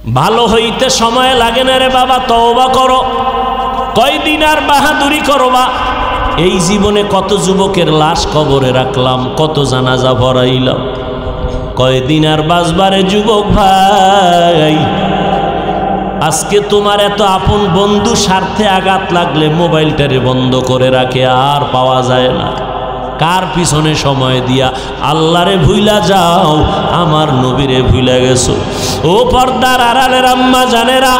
ভালো হইতে সময় লাগে না রে বাবা, তওবা করো। কয়দিন আর বাহাদুরি করবা? এই জীবনে কত যুবকের লাশ কবরে রাখলাম, কত জানাজা ভরাইলাম, কয়দিন আর বাঁচবারে যুবক ভাই। আজকে তোমার এত আপন বন্ধু স্বার্থে আঘাত লাগলে মোবাইলটারে বন্ধ করে রাখে, আর পাওয়া যায় না। কার পিছনে সময় দিয়া আল্লাহরে ভুইলা যাও, আমার নবীরে ভুইলা গেছো। ও পর্দার আড়ালের আম্মা জানেরা,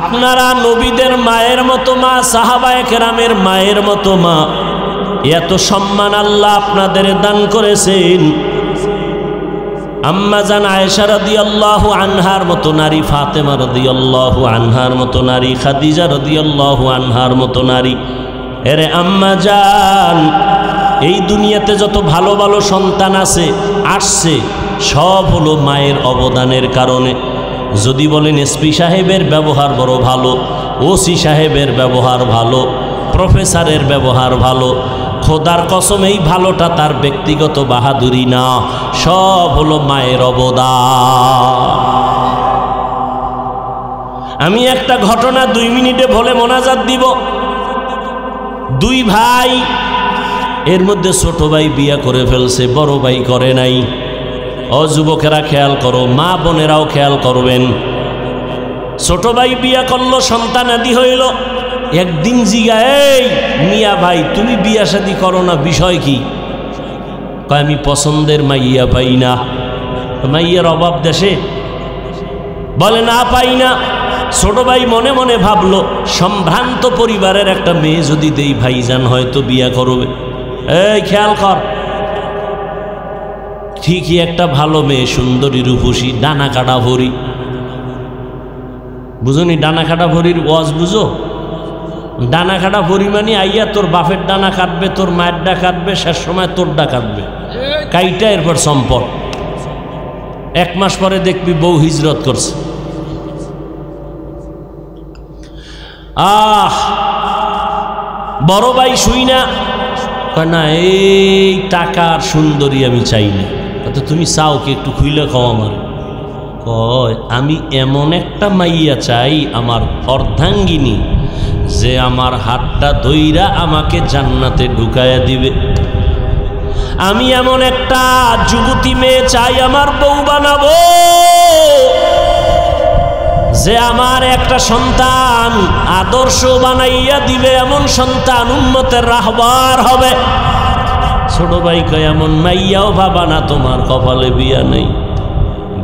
আপনারা নবীদের মায়ের মতো মা, সাহাবায়ে কেরামের মায়ের মতো মা, এত সম্মান আল্লাহ আপনাদের দান করেছেন। আম্মা জান আয়েশা রাদিয়াল্লাহু আনহার মতো নারী, ফাতেমা রাদিয়াল্লাহু আনহার মতো নারী, খাদিজা রাদিয়াল্লাহু আনহার মতো নারী। এরে আম্মা জান, এই দুনিয়াতে যত ভালো ভালো সন্তান আছে আসছে, সব হলো মায়ের অবদানের কারণে। যদি বলেন এসপি সাহেবের ব্যবহার বড় ভালো, ওসি সাহেবের ব্যবহার ভালো, প্রফেসরের ব্যবহার ভালো, খোদার কসম এই ভালোটা তার ব্যক্তিগত বাহাদুরি না, সব হলো মায়ের অবদান। আমি একটা ঘটনা 2 মিনিটে বলে মোনাজাত দিব। 2 ভাই, এর মধ্যে ছোট ভাই বিয়া করে ফেলছে, বড় ভাই করে নাই। ও যুবকেরা খেয়াল করো, মা বোনেরাও খেয়াল করবেন। ছোট ভাই বিয়া করলো, সন্তান আদি হইল। একদিন জিগা, এই মিয়া ভাই তুমি বিয়া শাদী করো না, বিষয় কি? কয় আমি পছন্দের মাইয়া পাই না। মাইয়ার অভাব দেশে? বলে না পাই না। ছোট ভাই মনে মনে ভাবলো, সম্ভ্রান্ত পরিবারের একটা মেয়ে যদি দেই ভাইজান হয়তো বিয়া করবে। এই খেয়াল কর, ঠিকই একটা ভালো মেয়ে, সুন্দরী রূপসী, ডানা কাটা ভরি। বুঝনি ডানা কাটা ভরির ওয়াজ? বুঝো? ডানা কাটা ভরি মানে আইয়া তোর বাপের ডানা কাটবে, তোর মায়ের ডা কাটবে, শেষ সময় তোর ডা কাটবে, কাইটা এরপর সম্পদ। 1 মাস পরে দেখবি বউ হিজরত করছে। বড় ভাই শুই না, না এই টাকার সুন্দরী আমি চাই না। তো তুমি চাও কি? একটু খুইলে খাও আমার। কয় আমি এমন একটা মাইয়া চাই, আমার অর্ধাঙ্গিনী, যে আমার হাতটা ধইরা আমাকে জান্নাতে ঢুকায়া দিবে। আমি এমন একটা যুবতী মেয়ে চাই, আমার বউ বানাবো, যে আমার একটা সন্তান আদর্শ বানাইয়া দিবে, এমন সন্তান উম্মতের রাহবার হবে। ছোট ভাই কয় এমন মাইয়াও ভাবা না, তোমার কপালে বিয়া নেই।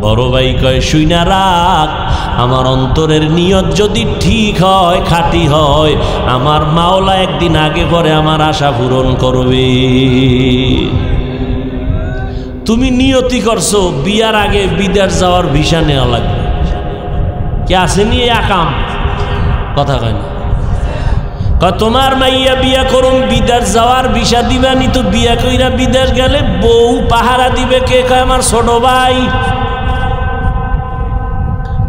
বড় ভাই কয় শুইনা রাখ, আমার অন্তরের নিয়ত যদি ঠিক হয়, খাঁটি হয়, আমার মাওলা একদিন আগে পরে আমার আশা পূরণ করবে। তুমি নিয়তি করছো বিয়ার আগে বিদেশ যাওয়ার ভিসা নেওয়া লাগবে, কে আসেনি এই আকাম? কথা কয় না। তোমার মাইয়া বিয়া করুন, বিদেশ যাওয়ার ভিসা দিবানি, তো বিয়া কইরা বিদেশ গেলে বউ পাহারা দিবে কে? কয় আমার ছোট ভাই।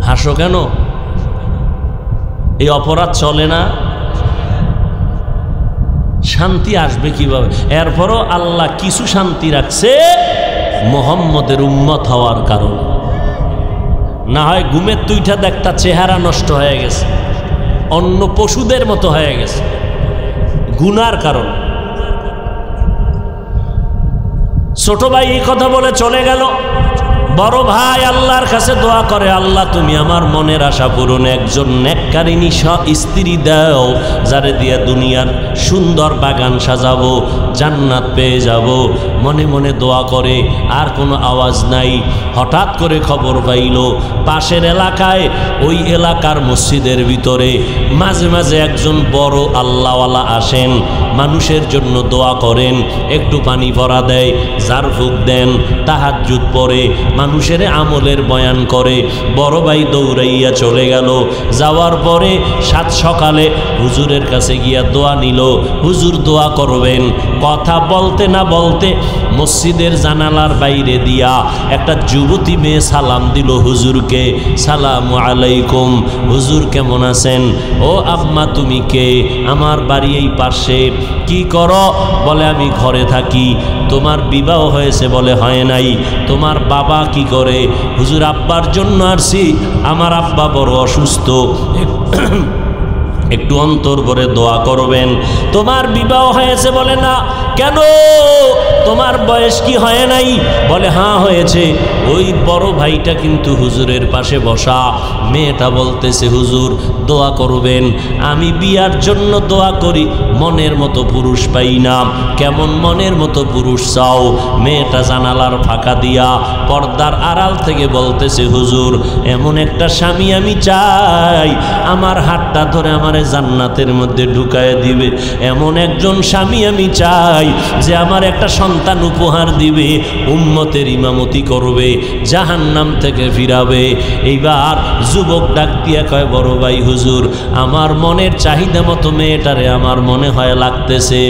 হাসো কেন? এই অপরাধ চলে না? শান্তি আসবে কিভাবে? এরপরও আল্লাহ কিছু শান্তি রাখছে মুহাম্মদের উম্মত হওয়ার কারণে। না হয় ঘুমের তুইটা দেখতা চেহারা নষ্ট হয়ে গেছে, অন্য পশুদের মতো হয়ে গেছে, গুনার কারণ। ছোট ভাই এই কথা বলে চলে গেল। বড় ভাই আল্লাহর কাছে দোয়া করে, আল্লাহ তুমি আমার মনের আশা পূরণ একজন নেককারিনী স্ত্রী দাও, যারে দিয়া দুনিয়ার সুন্দর বাগান সাজাবো, জান্নাত পেয়ে যাব। মনে মনে দোয়া করে, আর কোনো আওয়াজ নাই। হঠাৎ করে খবর পাইল পাশের এলাকায়, ওই এলাকার মসজিদের ভিতরে মাঝে মাঝে একজন বড় আল্লাহওয়ালা আসেন, মানুষের জন্য দোয়া করেন, একটু পানি ভরা দেয়, ঝাড়ফুঁক দেন, তাহাজ্জুদ পড়ে, মানুষের আমলের বয়ান করে। বড় ভাই দৌড়াইয়া চলে গেল। যাওয়ার পরে 7 সকালে হুজুরের কাছে গিয়া দোয়া নিল, হুজুর দোয়া করবেন। কথা বলতে না বলতে মসজিদের জানালার বাইরে দিয়া একটা যুবতী মেয়ে সালাম দিল হুজুরকে, সালামু আলাইকুম, হুজুর কেমন আছেন? ও আম্মা তুমি কে? আমার বাড়ি এই পাশে। কি করো? বলে আমি ঘরে থাকি। তোমার বিবাহ হয়েছে? বলে হয় নাই। তোমার বাবা কি কি করে? হুজুর আব্বার জন্য আসছি, আমার আব্বা বড় অসুস্থ, একটু অন্তর ভরে দোয়া করবেন। তোমার বিবাহ হয়েছে? বলে না। কেন, তোমার বয়স কি হয় নাই? বলে হ্যাঁ হয়েছে। ওই বড় ভাইটা কিন্তু হুজুরের পাশে বসা। মেয়েটা বলতেছে হুজুর দোয়া করবেন। আমি বিয়ার জন্য দোয়া করি, মনের মতো পুরুষ পাই না। কেমন মনের মতো পুরুষ চাও? মেয়েটা জানালার ফাঁকা দিয়া পর্দার আড়াল থেকে বলতেছে হুজুর এমন একটা স্বামী আমি চাই, আমার হাতটা ধরে আমার জান্নাতের মধ্যে ঢুকায় দিবে। এমন একজন স্বামী আমি চাই যে আমার একটা সন্তান উপহার দিবে, উম্মতের ইমামতি করবে, জাহান্নাম থেকে ফিরাবে। এইবার যুবক ডাক দিয়া কয় বড় ভাই হুজুর আমার মনের চাহিদা মতো মেয়েটারে আমার মনে হয় লাগতেছে,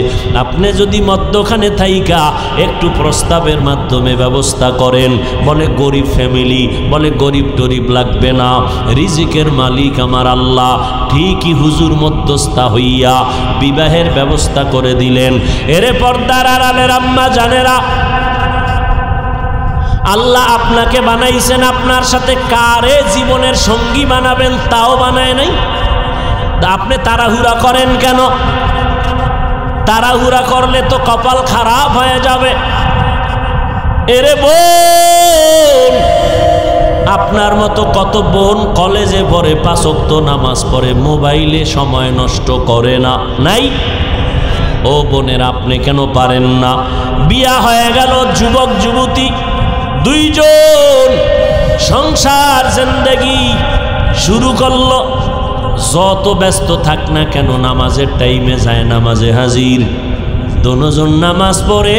আপনি যদি মধ্যখানে থাইকা একটু প্রস্তাবের মাধ্যমে ব্যবস্থা করেন। বলে গরিব ফ্যামিলি, বলে গরিব টরিব লাগবে না, রিজিকের মালিক আমার আল্লাহ। ঠিকই হুজুর মধ্যস্থা হইয়া বিবাহের ব্যবস্থা করে দিলেন। এরে পর্দার আড়ালের আম্মা জানেরা, আল্লাহ আপনাকে বানাইছেন, আপনার সাথে কারে জীবনের সঙ্গী বানাবেন তাও বানায় নাই। আপনি তাড়াহুড়া করেন কেন? তাড়াহুড়া করলে তো কপাল খারাপ হয়ে যাবে। এরে বোন, আপনার মতো কত বোন কলেজে পড়ে, 5 ওয়াক্ত নামাজ পড়ে, মোবাইলে সময় নষ্ট করে না? নাই? ও বোনের আপনি কেন পারেন না? বিয়া হয়ে গেল, যুবক যুবতী দুইজন সংসার জিন্দেগি শুরু করলো। যত ব্যস্ত থাক না কেন নামাজের টাইমে যায় নামাজে হাজির। দুজন নামাজ পড়ে,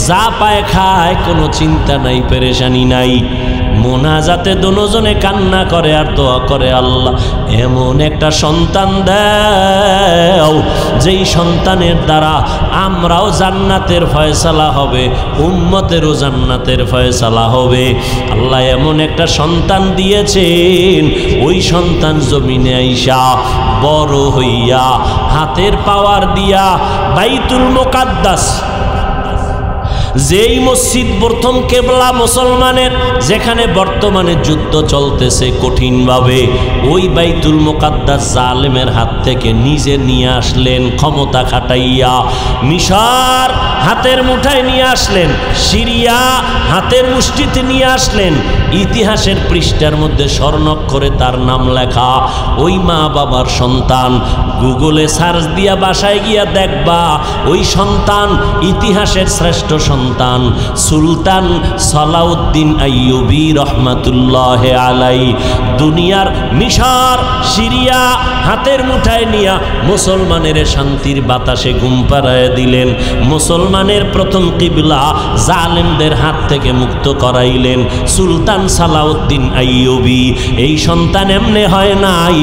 যা পায় খায়, কোনো চিন্তা নাই, পেরেশানি নাই। মোনাজাতে দুজনে কান্না করে আর দোয়া করে আল্লাহ এমন একটা সন্তান দাও যেই সন্তানের দ্বারা আমরাও জান্নাতের ফয়সালা হবে, উম্মতেরও জান্নাতের ফয়সালা হবে। আল্লাহ এমন একটা সন্তান দিয়েছেন, ওই সন্তান জমিনে আইসা বড় হইয়া হাতের পাওয়ার দিয়া বাইতুল মুকাদ্দাস, যেই মসজিদ প্রথম কেবলা মুসলমানের, যেখানে বর্তমানে যুদ্ধ চলতেছে কঠিনভাবে, ওই বাইতুল মুকাদ্দাস জালেমের হাত থেকে নিজে নিয়ে আসলেন, ক্ষমতা খাটাইয়া। মিশর হাতের মুঠায় নিয়ে আসলেন, সিরিয়া হাতের মুষ্টিতে নিয়ে আসলেন। ইতিহাসের পৃষ্ঠার মধ্যে স্বর্ণাক্ষরে তার নাম লেখা। ওই মা বাবার সন্তান, গুগলে সার্চ দিয়া বাসায় গিয়া দেখবা, ওই সন্তান ইতিহাসের শ্রেষ্ঠ সন্তান সুলতান সালাউদ্দিন আইয়ুবী রহমাতুল্লাহ আলাই। দুনিয়ার মিশর সিরিয়া হাতের মুঠায় নিয়া মুসলমানের শান্তির বাতাসে ঘুম পাড়ায় দিলেন। মুসলমানের প্রথম কিবলা জালেমদের হাত থেকে মুক্ত করাইলেন সুলতান সালাউদ্দিন আইয়ুবী। এই সন্তান এমনি হয় নাই,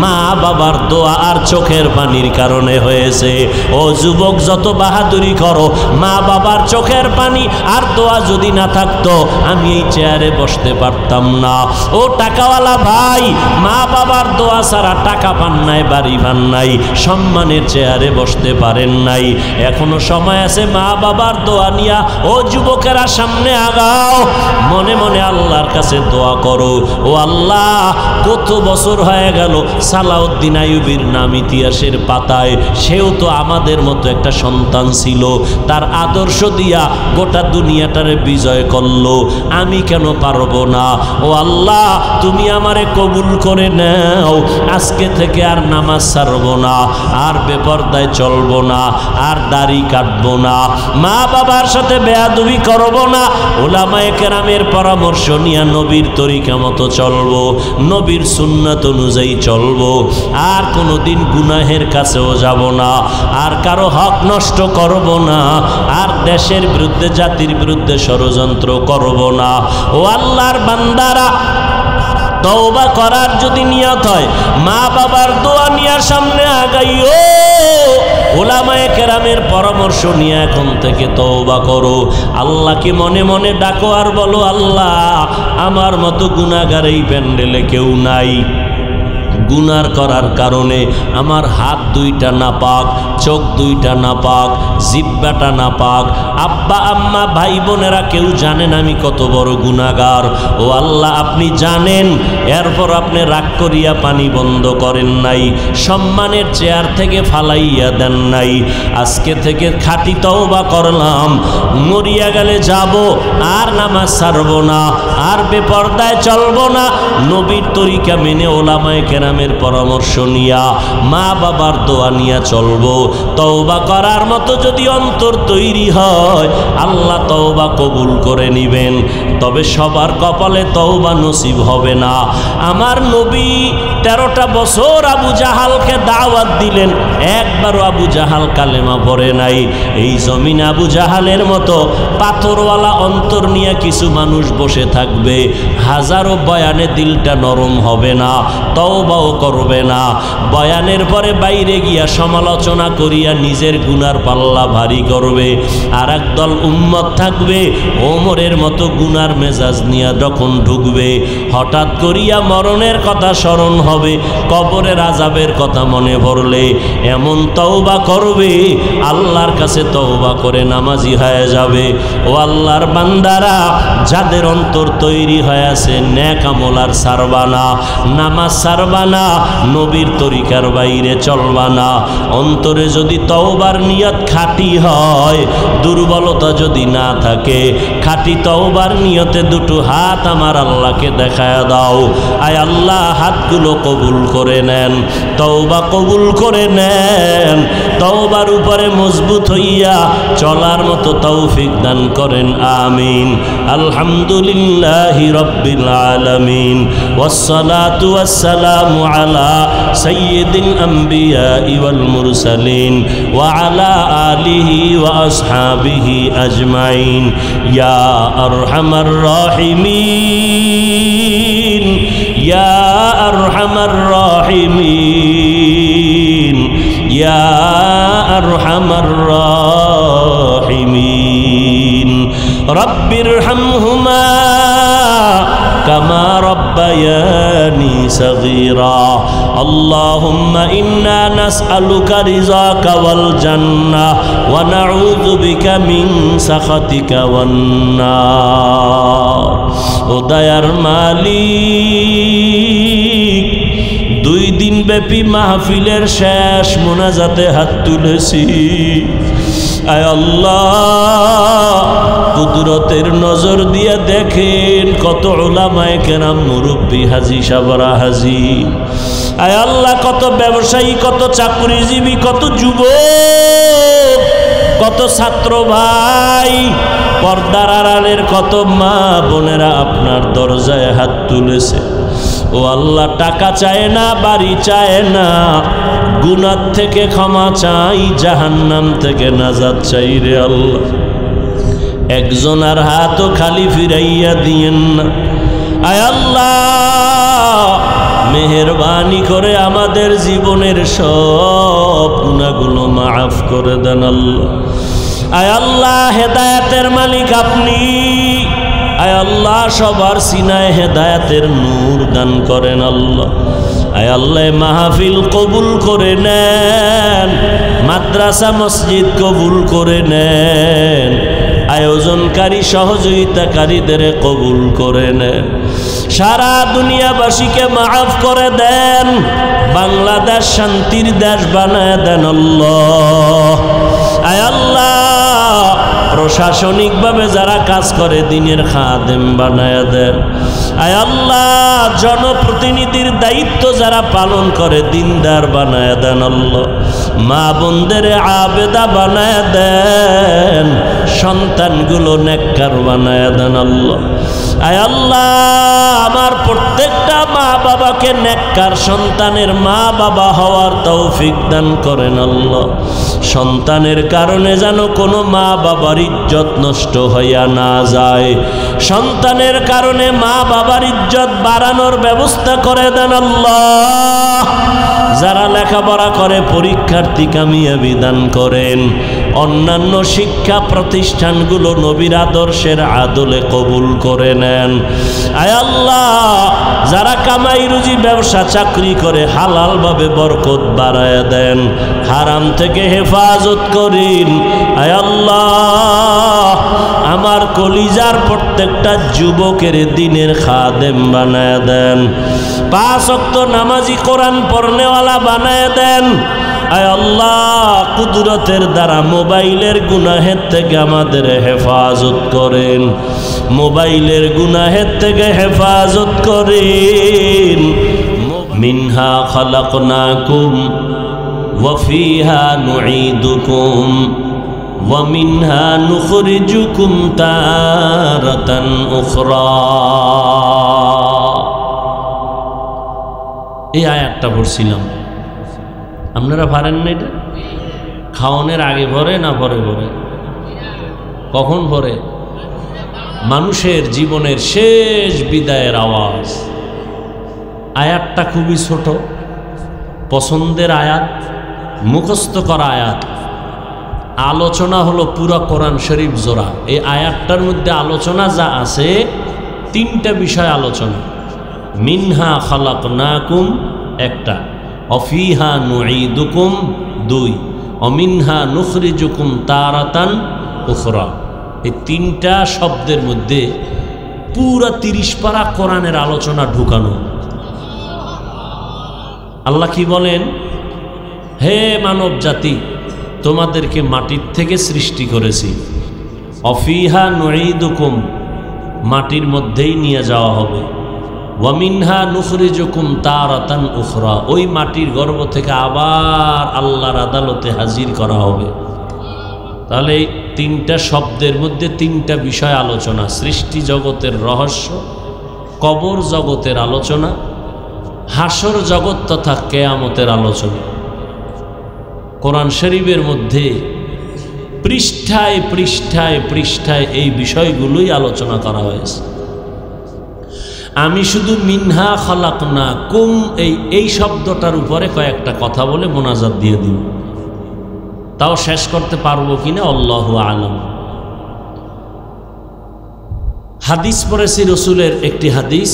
মা বাবার দোয়া আর চোখের পানির কারণে হয়েছে। ও যুবক, যত বাহাদুরি করো, মা বাবার চোখের পানি আর দোয়া যদি না থাকতো আমি এই চেয়ারে বসতে পারতাম না। ও টাকাওয়ালা ভাই, মা বাবার দোয়া ছাড়া টাকা পান নাই, বাড়ি পান নাই, সম্মানের চেয়ারে বসতে পারেন নাই। এখনো সময় আছে, মা বাবার দোয়া নিয়া ও যুবকেরা সামনে আগাও, মনে মনে আল্লাহর কাছে দোয়া করো। ও আল্লাহ, কত বছর হয়ে গেল সালাউদ্দিন আইয়ুবীর নাম ইতিহাসের পাতায়, সেও তো আমাদের মতো একটা সন্তান ছিল, তার আদর্শ দিয়া গোটা দুনিয়াটারে বিজয় করলো, আমি কেন পারবো না? ও আল্লাহ, তুমি আমারে কবুল করে নাও। আজকে থেকে আর নামাজ ছাড়বো না, আর বেপরদায় চলবো না, আর দাড়ি কাটবো না, মা বাবার সাথে বেয়াদবি করবো না, উলামায়ে কেরামের পরামর্শ নিয়ে নবীর তরিকা মতো চলবো, নবীর সুন্নাত অনুযায়ী চলবো, আর কোনোদিন গুনাহের কাছেও যাব না, আর কারো হক নষ্ট করব না, আর দেশের বিরুদ্ধে জাতির বিরুদ্ধে ষড়যন্ত্র করব না। ও আল্লাহর বান্দারা, তওবা করার যদি নিয়ত হয়, মা বাবার দোয়া নিয়ে সামনে আগাইও, উলামায়ে কেরামের পরামর্শ নিয়ে এখন থেকে তওবা করো, আল্লাহকে মনে মনে ডাকো আর বলো, আল্লাহ আমার মতো গুনাহগার এই প্যান্ডেলে কেউ নাই, গুনার করার কারণে আমার হাত দুইটা নাপাক, চোখ দুইটা নাপাক, জিহ্বাটা নাপাক। আব্বা আম্মা ভাই বোনেরা কেউ জানেন আমি কত বড় গুনাহগার। ও আল্লাহ আপনি জানেন, এরপর আপনি রাগ করিয়া পানি বন্ধ করেন নাই, সম্মানের চেয়ার থেকে ফালাইয়া দেন নাই। আজকে থেকে খাঁটি তওবা করলাম, মরিয়া গেলে যাব আর নামাজ ছাড়ব না, আর বেপরদায় চলব না, নবীর তরিকা মেনে ওলামায়ে কেরামের পরামর্শ নিয়া মা বাবার দোয়া নিয়া চলব। তওবা করার মতো যদি অন্তর তৈরি হয় আল্লাহ তওবা কবুল করে নিবেন। তবে সবার কপালে তওবা নসিব হবে না। আমার নবী 13টা বছর আবু জাহালকে দাওয়াত দিলেন, একবারও আবু জাহাল কালেমা পড়ে নাই। এই জমিন আবু জাহালের মতো পাথরওয়ালা অন্তর নিয়ে কিছু মানুষ বসে থাকবে, হাজারো বয়ানে দিলটা নরম হবে না, তওবাও করবে না। বয়ানের পরে বাইরে গিয়া সমালোচনা করিয়া নিজের গুনার পাল্লা ভারী করবে। আর একদল উম্মত থাকবে ওমরের মতো গুনার মেজাজ নিয়ে যখন ঢুকবে, হঠাৎ করিয়া মরণের কথা স্মরণ হবে, কবরের আযাবের কথা মনে পড়লে এমন তওবা করবে আল্লাহর কাছে তওবা করে নামাজি হয়ে যাবে। ও আল্লাহর বান্দারা, যাদের অন্তর তৈরি হয়ে আছে নেক আমল আর ছাড়বা না, নামাজ ছাড়বা না, নবীর তরিকার বাইরে চলবা না। অন্তরে যদি তওবার নিয়ত খাঁটি হয়, দুর্বলতা যদি না থাকে, খাঁটি তওবার নিয়তে দুটো হাত আমার আল্লাহকে দেখায় দাও। আয় আল্লাহ হাতগুলো কবুল করে নেন, তওবা কবুল করে নেন, তওবার উপরে মজবুত হইয়া চলার মতো তৌফিক দান করেন, আমিন। আলহামদুলিল্লাহি রাব্বিল আলামিন, ওয়াসসালাতু ওয়াসসালামু আলা সাইয়্যিদিল আমবিয়া ওয়াল মুরসালিন ওয়া আলা আলিহি ওয়া আসহাবিহি আজমাইন। ইয়া আরহামার রাহিমিন, ইয়া আরহামার রাহিমিন, ইয়া আরহামার রাহিমিন। রব্বিরহামহুমা কামা রব্বায়ানি সগীরা। আল্লাহুম্মা ইন্না নাসআলুকা রিযাকা ওয়াল জান্নাহ ওয়া নাউযু বিকা মিন সাখাতিকা ওয়ান নার। ও দয়ার মালিক, 2 দিন ব্যাপী মাহফিলের শেষ মোনাজাতে হাত তুলেছি। আয় আল্লাহ, কুদরতের নজর দিয়ে দেখেন কত উলামায়ে কেরাম, মুরব্বী, হাজী সাবরা হাজী। আয় আল্লাহ, কত ব্যবসায়ী, কত চাকরিজীবী, কত যুবক, কত ছাত্র ভাই, পর্দার আড়ালের কত মা বোনেরা আপনার দরজায় হাত তুলেছে। ও আল্লাহ, টাকা চায় না, বাড়ি চায় না, গুনাহ থেকে ক্ষমা চাই, জাহান্নাম থেকে নাজাত চাই রে আল্লাহ। একজন আর হাতও খালি ফিরাইয়া দিয়েন না। আয় আল্লাহ, মেহেরবানি করে আমাদের জীবনের সব গুনাহগুলো মাফ করে দেন আল্লাহ। আয় আল্লাহ, হেদায়েতের মালিক আপনি। আয় আল্লাহ, সবার সিনায় হেদায়েতের নূর দান করেন আল্লাহ। আয় আল্লাহ, মাহফিল কবুল করে নেন, মাদ্রাসা মসজিদ কবুল করে নেন, আয়োজনকারী সহযোগিতাকারীদের কবুল করে নেন, সারা দুনিয়াবাসীকে মাফ করে দেন, বাংলাদেশ শান্তির দেশ বানায় দেন আল্লাহ। আয় আল্লাহ, প্রশাসনিকভাবে যারা কাজ করে দিনের খাদেম বানায় দেন। আয় আল্লাহ, জনপ্রতিনিধির দায়িত্ব যারা পালন করে দিনদার বানায় দেন আল্লাহ। মা বোনদের আবেদা বানায় দেন, সন্তানগুলো নেককার বানায় দেন আল্লাহ। আয় আল্লাহ, আমার প্রত্যেকটা মা বাবাকে নেককার সন্তানের মা বাবা হওয়ার তৌফিক দান করেন আল্লাহ। সন্তানের কারণে যেন কোনো মা বাবার ইজ্জত নষ্ট হইয়া না যায়, সন্তানের কারণে মা বাবার ইজ্জত বাড়ানোর ব্যবস্থা করে দেন আল্লাহ। যারা লেখাপড়া করে পরীক্ষার্থী কামিয়াবি দান করেন। অন্যান্য শিক্ষা প্রতিষ্ঠানগুলো নবীর আদর্শের আদলে কবুল করে নেন। আয় আল্লাহ, যারা কামাই রুজি ব্যবসা চাকরি করে হালালভাবে বরকত বাড়ায় দেন, হারাম থেকে হেফাজত করেন। আয় আল্লাহ, আমার কলিজার প্রত্যেকটা যুবকের দিনের খাদেম বানায় দেন, 5 ওয়াক্ত নামাজি কোরআন পড়নেওয়ালা বানায় দেন। আয় আল্লাহ, কুদরতের দ্বারা মোবাইলের গুনাহের থেকে আমাদের হেফাজত করেন, মোবাইলের গুনাহের থেকে হেফাজত করেন। মিনহা খালাকনাকুম ওয়া ফিহা নুঈদুকুম ওয়া মিনহা নুখরিজুকুম তারাতান উখরা। এই আয়াতটা পড়ছিলাম, আপনারা পারেন না? এটা খাওয়ানোর আগে ভরে না পরে ভরে? কখন ভরে? মানুষের জীবনের শেষ বিদায়ের আওয়াজ। আয়াতটা খুবই ছোট, পছন্দের আয়াত, মুখস্থ করা আয়াত। আলোচনা হলো পুরা কোরআন শরীফ জোড়া। এই আয়াতটার মধ্যে আলোচনা যা আছে, 3টা বিষয় আলোচনা। মিনহা খালাকনাকুম একটা, অফিহা নুঈদুকুম 2, অমিনহা নুখরিজুকুম তারাতান উখরা। এই 3টা শব্দের মধ্যে পুরা 30 পারা কোরআনের আলোচনা ঢুকানো। আল্লাহ কি বলেন? হে মানব জাতি, তোমাদেরকে মাটির থেকে সৃষ্টি করেছি। অফিহা নুঈদুকুম, মাটির মধ্যেই নিয়ে যাওয়া হবে। ওয়ামিনহা নুখরিজুকুম তারাতান উখরা, ওই মাটির গর্ভ থেকে আবার আল্লাহর আদালতে হাজির করা হবে। তাহলে এই 3টা শব্দের মধ্যে 3টা বিষয় আলোচনা। সৃষ্টি জগতের রহস্য, কবর জগতের আলোচনা, হাসর জগৎ তথা কিয়ামতের আলোচনা। কোরআন শরীফের মধ্যে পৃষ্ঠায় পৃষ্ঠায় পৃষ্ঠায় এই বিষয়গুলোই আলোচনা করা হয়েছে। আমি শুধু মিনহা খালাকনাকুম এই শব্দটার উপরে কয়েকটা কথা বলে মোনাজাত দিয়ে দিব, তাও শেষ করতে পারবো কিনা আল্লাহু আলাম। হাদিস পড়েছি, রসুলের একটি হাদিস,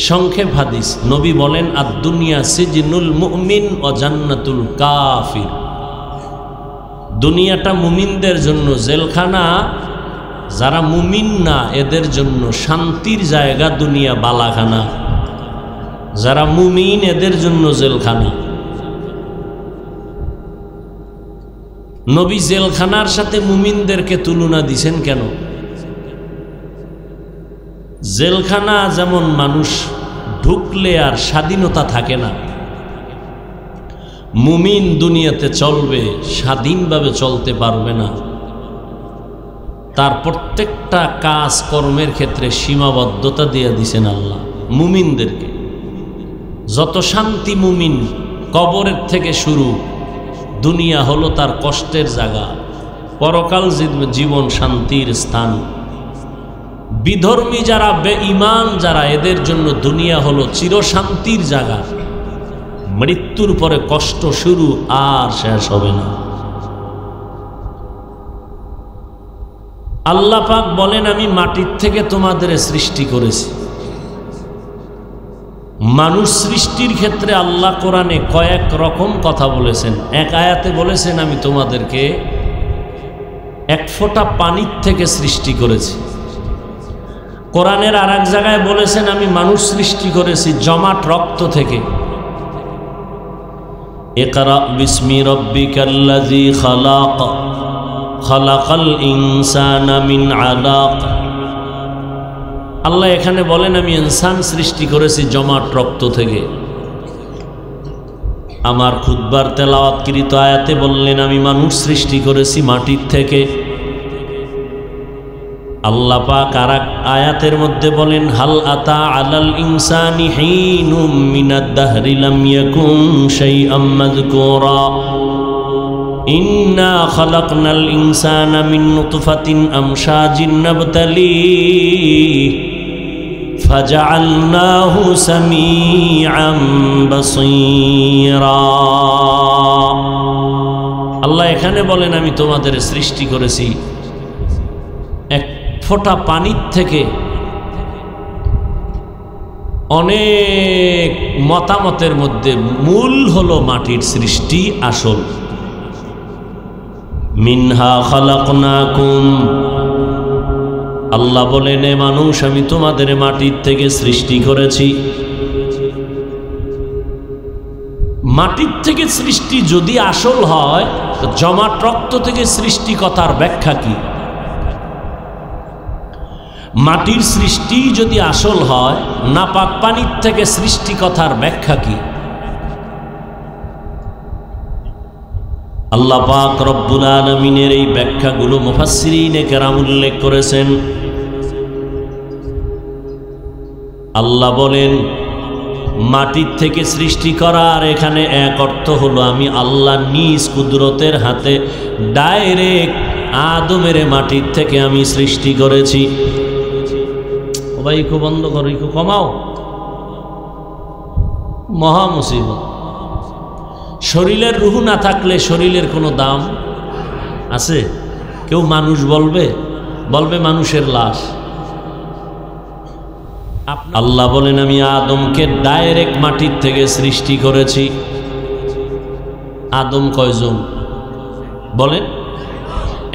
সংক্ষেপ হাদিস। নবী বলেন, আদ-দুনিয়া সিজনুল মুমিন ওয়া জান্নাতুল কাফির। দুনিয়াটা মুমিনদের জন্য জেলখানা, যারা মুমিন না এদের জন্য শান্তির জায়গা দুনিয়া বালাখানা, যারা মুমিন এদের জন্য জেলখানা। নবী জেলখানার সাথে মুমিনদেরকে তুলনা দিছেন কেন? জেলখানা যেমন মানুষ ঢুকলে আর স্বাধীনতা থাকে না, মুমিন দুনিয়াতে চলবে স্বাধীনভাবে চলতে পারবে না। তার প্রত্যেকটা কাজ কর্মের ক্ষেত্রে সীমাবদ্ধতা দিয়ে দিছেন আল্লাহ মুমিনদেরকে। যত শান্তি মুমিন, কবরের থেকে শুরু, দুনিয়া হলো তার কষ্টের জায়গা, পরকাল জীবন শান্তির স্থান। বিধর্মী যারা, বেঈমান যারা, এদের জন্য দুনিয়া হলো চিরশান্তির জায়গা। মৃত্যুর পরে কষ্ট শুরু, আর শেষ হবে না। আল্লাহ পাক বলেন, আমি মাটির থেকে তোমাদের সৃষ্টি করেছি। মানুষ সৃষ্টির ক্ষেত্রে আল্লাহ কোরআনে কয়েক রকম কথা বলেছেন। এক আয়াতে বলেছেন, আমি তোমাদেরকে এক ফোঁটা পানির থেকে সৃষ্টি করেছি। কোরআনের আর এক জায়গায় বলেছেন, আমি মানুষ সৃষ্টি করেছি জমাট রক্ত থেকে। ইকরা বিসমি রাব্বিকাল্লাযী খালাক, খালাকাল ইনসানা মিন আলাক। আল্লাহ এখানে বলেন, আমি ইনসান সৃষ্টি করেছি জমাট রক্ত থেকে। আমার খুতবার তেলাওয়াতকৃত আয়াতে বললেন, আমি মানুষ সৃষ্টি করেছি মাটির থেকে। আল্লাহ পাক আর এক আয়াতের মধ্যে বলেন, হাল আতা আলাল ইনসানি হিনুম মিনাদ দাহরি লাম ইয়াকুন শাইআম মাযকুরা ইন্না খালাকনাল ইনসানা মিন নুতফাতিন আমশাজিন নাবতালিহি ফাজআলনাহু সামিআম বাসীরা। আল্লাহ এখানে বলেন আমি তোমাদের সৃষ্টি করেছি এক ফোঁটা পানির থেকে। অনেক মতামতের মধ্যে মূল হলো মাটির সৃষ্টি আসল। মিনহা খালাকনাকুম, আল্লাহ বলেন এ মানুষ আমি তোমাদের মাটির থেকে সৃষ্টি করেছি। মাটির থেকে সৃষ্টি যদি আসল হয় তো জমাট রক্ত থেকে সৃষ্টি কথার ব্যাখ্যা কি? মাটির সৃষ্টি যদি আসল হয় নাপাক পানির থেকে সৃষ্টি কথার ব্যাখ্যা কি? আল্লাহ পাক রব্বুল আলামিনের এই ব্যাখ্যাগুলো মুফাসসিরিনে কেরাম উল্লেখ করেছেন। আল্লাহ বলেন মাটির থেকে সৃষ্টি করার এখানে এক অর্থ হলো আমি আল্লাহ নিজ কুদরতের হাতে ডাইরেক্ট আদমের মাটির থেকে আমি সৃষ্টি করেছি। ও ভাই একটু বন্ধ করো, একটু কমাও, মহা মুসিবত। শরীরের রূহ না থাকলে শরীরের কোনো দাম আছে? কেউ মানুষ বলবে? বলবে মানুষের লাশ। আল্লাহ বলেন আমি আদমকে ডাইরেক্ট মাটির থেকে সৃষ্টি করেছি। আদম কয়জন বলেন?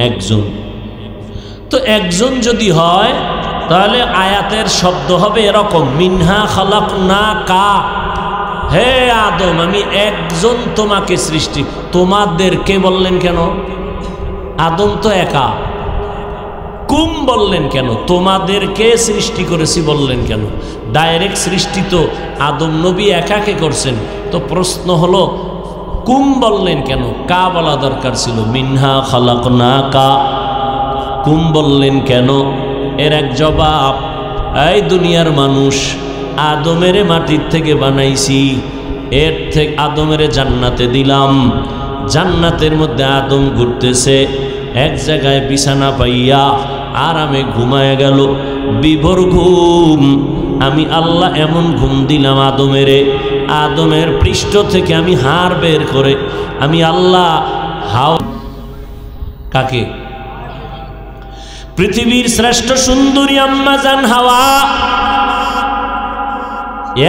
একজন। তো একজন যদি হয় তাহলে আয়াতের শব্দ হবে এরকম, মিনহা খালাকনাকা, হে আদম আমি একজন তোমাকে সৃষ্টি। তোমাদেরকে বললেন কেন? আদম তো একা। কুম বললেন কেন? তোমাদেরকে সৃষ্টি করেছি বললেন কেন? ডাইরেক্ট সৃষ্টি তো আদম নবী একাকে করছেন। তো প্রশ্ন হলো কুম বললেন কেন? কা বলা দরকার ছিল। মিনহা খালাকনাকা, কুম বললেন কেন? এর এক জবাব, এই দুনিয়ার মানুষ আদমের মাটির থেকে বানাইছি, এর থেকে আদমের জান্নাতে দিলাম। জান্নাতের মধ্যে আদম ঘুরতেছে, এক জায়গায় বিছানা পাইয়া আরামে ঘুমায় গেল, বিভোর ঘুম। আমি আল্লাহ এমন ঘুম দিলাম আদমের পৃষ্ঠ থেকে আমি হাড় বের করে আমি আল্লাহ কাকে? পৃথিবীর শ্রেষ্ঠ সুন্দরী আম্মা জান হাওয়া,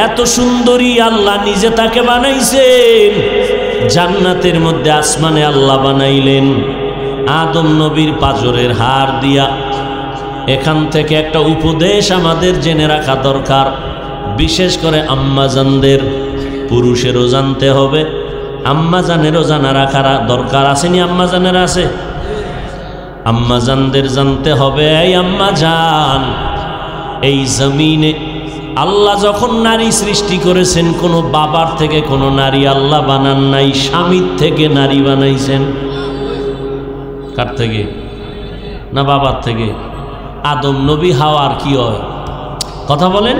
এত সুন্দরী আল্লাহ নিজে তাকে বানাইছেন। জান্নাতের মধ্যে আসমানে আল্লাহ বানাইলেন আদম নবীর পাজরের হাড় দিয়া। এখান থেকে একটা উপদেশ আমাদের জেনে রাখা দরকার, বিশেষ করে আম্মাজানদের। পুরুষেরও জানতে হবে, আম্মাজানেরও জানা রাখার দরকার। আসেনি? আম্মাজানের আছে? আম্মাজানদের জানতে হবে, এই আম্মাজান, এই জমিনে আল্লাহ যখন নারী সৃষ্টি করেছেন কোনো বাবার থেকে কোনো নারী আল্লাহ বানান নাই, স্বামীর থেকে নারী বানাইছেন। কার থেকে? না বাবার থেকে? আদম নবী হাওয়ার কি হয়? কথা বলেন।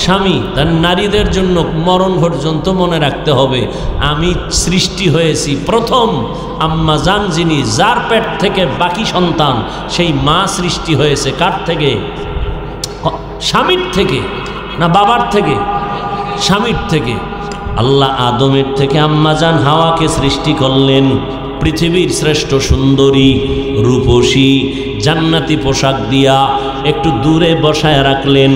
স্বামী। তার নারীদের জন্য মরণ পর্যন্ত মনে রাখতে হবে আমি সৃষ্টি হয়েছি প্রথম আম্মা জান যিনি, যার পেট থেকে বাকি সন্তান, সেই মা সৃষ্টি হয়েছে কার থেকে? স্বামীর থেকে না বাবার থেকে? স্বামীর থেকে। আল্লাহ আদমের থেকে আম্মা জান হাওয়াকে সৃষ্টি করলেন, পৃথিবীর শ্রেষ্ঠ সুন্দরী, রূপসী, জান্নাতি পোশাক দিয়া একটু দূরে বসায় রাখলেন।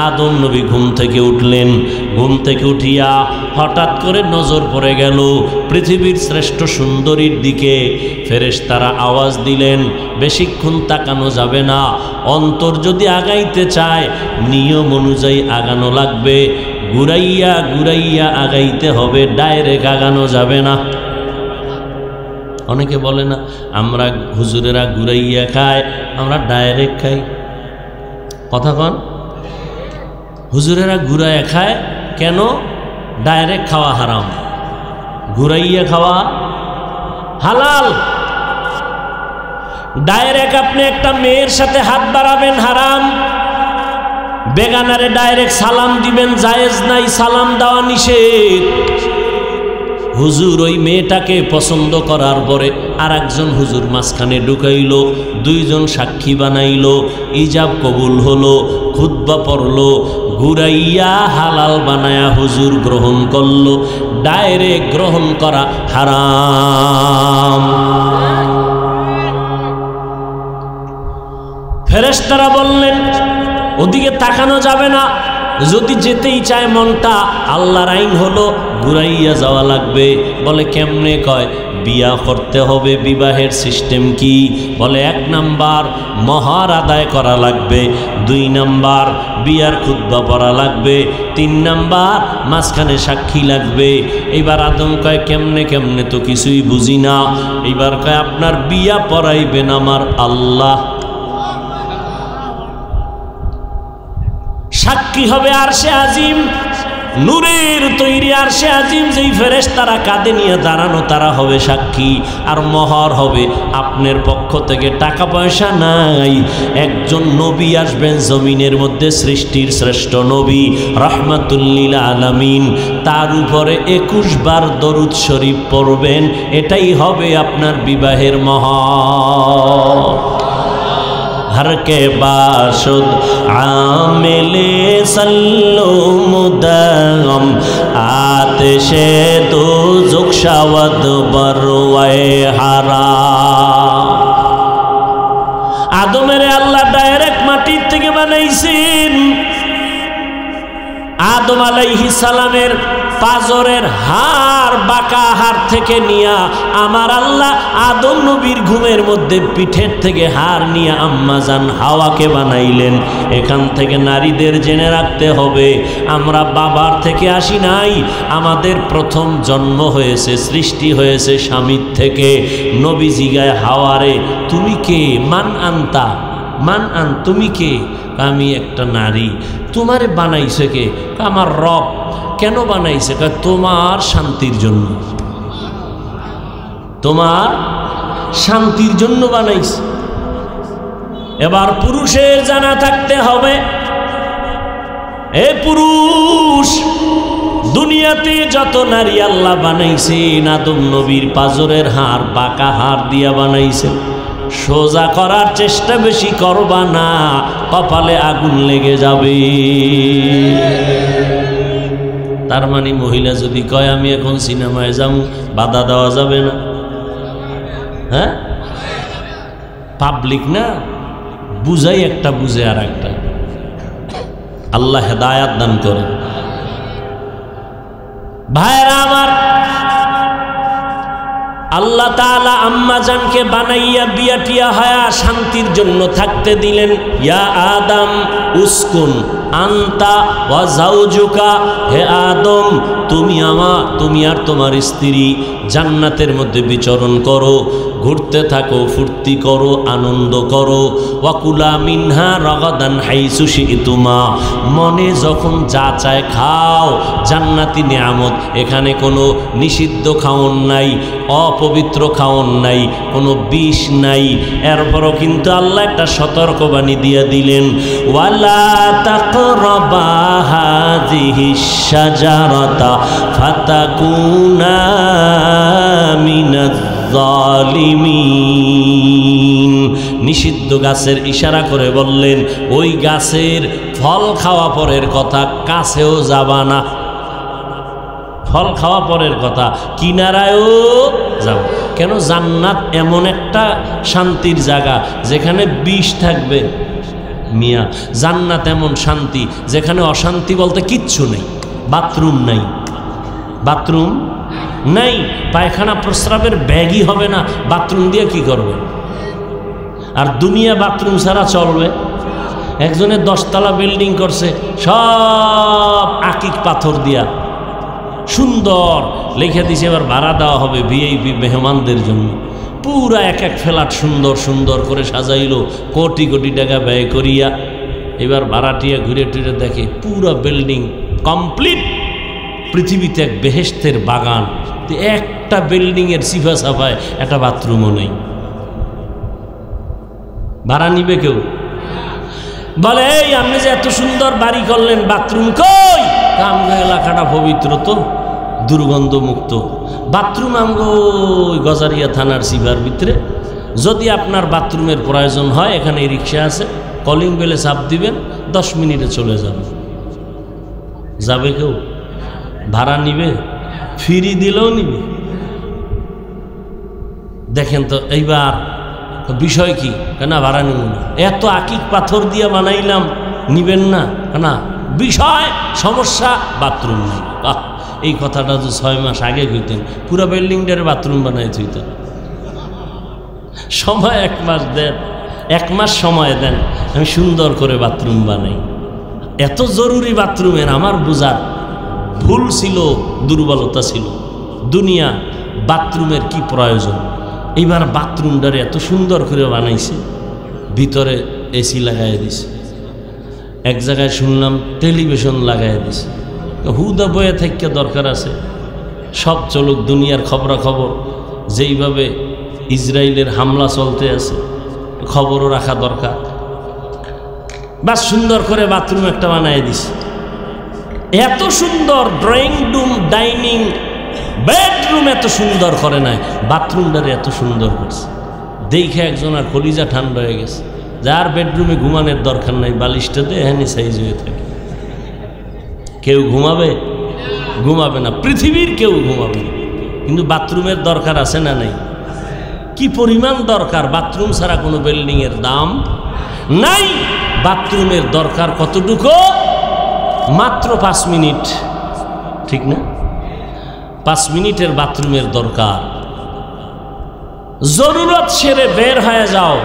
আদম নবী ঘুম থেকে উঠলেন, ঘুম থেকে উঠিয়া হঠাৎ করে নজর পড়ে গেল পৃথিবীর শ্রেষ্ঠ সুন্দরীর দিকে। ফেরেশতারা আওয়াজ দিলেন, বেশিক্ষণ তাকানো যাবে না, অন্তর যদি আগাইতে চায় নিয়ম অনুযায়ী আগানো লাগবে, ঘুরাইয়া ঘুরাইয়া আগাইতে হবে, ডাইরেক্ট আগানো যাবে না। অনেকে বলে না আমরা হুজুরেরা ঘুরাইয়া খায়, আমরা ডাইরেক্ট খাই। কথা কন। হুজুরেরা ঘুরাইয়া খায় কেন? ডাইরেক্ট খাওয়া হারাম, ঘুরাইয়া খাওয়া হালাল। ডাইরেক্ট আপনি একটা মেয়ের সাথে হাত বাড়াবেন হারাম, বেগানারে ডাইরেক্ট সালাম দিবেন জায়েজ নাই, সালাম দেওয়া নিষেধ। হুজুর ওই মেয়েটাকে পছন্দ করার পরে আর একজন হুজুর মাঝখানে ঢুকাইল, দুইজন সাক্ষী বানাইল, ইজাব কবুল হলো, খুতবা পড়লো, ঘুরাইয়া হালাল বানায়া হুজুর গ্রহণ করলো। ডাইরেক্ট গ্রহণ করা হারাম। ফেরেশতারা বললেন ওদিকে তাকানো যাবে না, যদি যেতেই চায় মনটা, আল্লাহর আইন হলো ঘুরাইয়া যাওয়া লাগবে। বলে কেমনে? কয় বিয়া করতে হবে। বিবাহের সিস্টেম কি? বলে 1 নাম্বার মহর আদায় করা লাগবে, 2 নাম্বার বিয়ার খুতবা পড়া লাগবে, 3 নাম্বার মাঝখানে সাক্ষী লাগবে। এইবার আদম কয় কেমনে কেমনে তো কিছুই বুঝি না। এইবার কয় আপনার বিয়া পড়াইবেন আমার আল্লাহ, সাক্ষী হবে আরশে আজিম, নূরের তৈরি আরশে আজিম, যেই ফেরেশতারা কাঁধে নিয়ে দাঁড়ানো তারা হবে সাক্ষী। আর মহর হবে আপনার পক্ষ থেকে, টাকা পয়সা নাই। একজন নবী আসবেন জমিনের মধ্যে, সৃষ্টির শ্রেষ্ঠ নবী রাহমাতুল লিল আলামিন, তার উপরে 21 বার দরুদ শরীফ পড়বেন, এটাই হবে আপনার বিবাহের মহর। हर के बाशुद आमिले सल्लो मुदगम आतिशे तो जुक्षवद बरवाए हारा। आदमेरे अल्लाह डायरेक्ट माटिर थेके बानाइছেন। आदम आलाइहिस सालामेर পাজরের হাড়, বাঁকা হাড় থেকে নিয়া আমার আল্লাহ আদম নবীর ঘুমের মধ্যে পিঠের থেকে হাড় নিয়ে আম্মা জান হাওয়াকে বানাইলেন। এখান থেকে নারীদের জেনে রাখতে হবে, আমরা বাবার থেকে আসি নাই, আমাদের প্রথম জন্ম হয়েছে, সৃষ্টি হয়েছে স্বামীর থেকে। নবী জিগায় হাওয়ারে তুমি কে? মান আনতা, মান আন, তুমি কে? আমি একটা নারী। তোমারে বানাইছে কে? আমার রব। কেন বানাইছে? তোমার শান্তির জন্য, তোমার শান্তির জন্য বানাইছে। এবার পুরুষের জানা থাকতে হবে, এ পুরুষ, দুনিয়াতে যত নারী আল্লাহ বানাইছেন আদম নবীর পাজরের হাড়, বাঁকা হাড় দিয়া বানাইছে। সোজা করার চেষ্টা বেশি করবা না, কপালে আগুন লেগে যাবে। তার মানে মহিলা যদি কয় আমি এখন সিনেমায় যাবো, বাধা দেওয়া যাবে না? হ্যাঁ, পাবলিক না, বুঝাই একটা, বুঝে আর একটা। আল্লাহ হেদায়াত দান করে। ভাইরা আমার, আল্লাহ তাআলা আম্মা জানকে বানাইয়া বিয়া টিয়া হয়া শান্তির জন্য থাকতে দিলেন। ইয়া আদম উসকুন আন্তা ওয়া জাওজুকা, হে আদম তুমি আর তোমার স্ত্রী জান্নাতের মধ্যে বিচরণ করো, ঘুরতে থাকো, ফুর্তি করো, আনন্দ করো। ওয়াকুলা মিনহা রাগাদান হাইসু শিতুমা, মনে যখন যা চায় খাও, জান্নাতি নিয়ামত। এখানে কোনো নিষিদ্ধ খাওন নাই, অপবিত্র খাওন নাই, কোনো বিষ নাই। এরপরও কিন্তু আল্লাহ একটা সতর্কবাণী দিয়ে দিলেন, ওয়ালা তাকরাবা হাযিহিশ শাজারাতা ফাতাকুনা মিনাজ জালিমিন। নিষিদ্ধ গাছের ইশারা করে বললেন, ওই গাছের ফল খাওয়া পরের কথা, কাছেও যাবা না। ফল খাওয়া পরের কথা, কিনারায়ও যাব। কেন? জান্নাত এমন একটা শান্তির জায়গা যেখানে বিষ থাকবে মিয়া। জান্নাত এমন শান্তি যেখানে অশান্তি বলতে কিচ্ছু নেই। বাথরুম নাই, বাথরুম নাই, পায়খানা প্রস্রাবের ব্যাগই হবে না, বাথরুম দিয়ে কি করবে? আর দুনিয়া বাথরুম ছাড়া চলবে? একজনের 10 তলা বিল্ডিং করছে, সব আকিক পাথর দিয়া সুন্দর লিখে দিছে, এবার ভাড়া দেওয়া হবে ভিআইপি মেহমানদের জন্য। পুরা এক এক ফ্ল্যাট সুন্দর সুন্দর করে সাজাইলো, কোটি কোটি টাকা ব্যয় করিয়া। এবার ভাড়াটিয়া ঘুরে টুরে দেখে পুরা বিল্ডিং কমপ্লিট, পৃথিবীতে এক বেহেশতের বাগান। একটা বিল্ডিংয়ের সিফা সাফায় একটা বাথরুমও নেই। ভাড়া নিবে কেউ? বলে এই আপনি যে এত সুন্দর বাড়ি করলেন, বাথরুম কই? কাম এলাকাটা পবিত্র তো, দুর্গন্ধমুক্ত বাথরুম আমগো ওই গজারিয়া থানার সিভার ভিতরে। যদি আপনার বাথরুমের প্রয়োজন হয় এখানে রিক্সা আছে, কলিং বেলে চাপ দিবেন, 10 মিনিটে চলে যাবে। যাবে কেউ? ভাড়া নিবে? ফ্রি দিলেও নিবে। দেখেন তো এইবার বিষয় কি? কেন ভাড়া নিব না? এত আকিক পাথর দিয়ে বানাইলাম, নিবেন না? না, বিষয় সমস্যা বাথরুম নেই। এই কথাটা তো 6 মাস আগে কইতেন, পুরো বিল্ডিংটার বাথরুম বানাই থইতেন। সময় 1 মাস দেন, 1 মাস সময় দেন, আমি সুন্দর করে বাথরুম বানাই। এত জরুরি বাথরুমের আমার বুঝার ভুল ছিল, দুর্বলতা ছিল। দুনিয়া বাথরুমের কি প্রয়োজন? এইবার বাথরুমটারে এত সুন্দর করে বানাইছে, ভিতরে এসি লাগাই দিছে, এক জায়গায় শুনলাম টেলিভিশন লাগাই দিছে। হুদা বয়ে থেকে দরকার আছে, সব চলুক, দুনিয়ার খবরাখবর। যেইভাবে ইসরায়েলের হামলা চলতে আছে, খবরও রাখা দরকার। বাস সুন্দর করে বাথরুম একটা বানাই দিছে। এত সুন্দর ড্রয়িং রুম, ডাইনিং, বেডরুম এত সুন্দর করে নাই, বাথরুমটারে এত সুন্দর করছে। দেখে একজন আর কলিজা ঠান্ডা হয়ে গেছে, যার বেডরুমে ঘুমানোর দরকার নাই, বালিশটাতে এখানে সাইজ হয়ে থাকে। কেউ ঘুমাবে? ঘুমাবে না, পৃথিবীর কেউ ঘুমাবে না। কিন্তু বাথরুমের দরকার আছে না নাই? কি পরিমাণ দরকার! বাথরুম ছাড়া কোনো বিল্ডিংয়ের দাম নাই। বাথরুমের দরকার কতটুকু? মাত্র 5 মিনিট, ঠিক না? 5 মিনিটের বাথরুমের দরকার। জরুরত সেরে বের হয়ে যাও,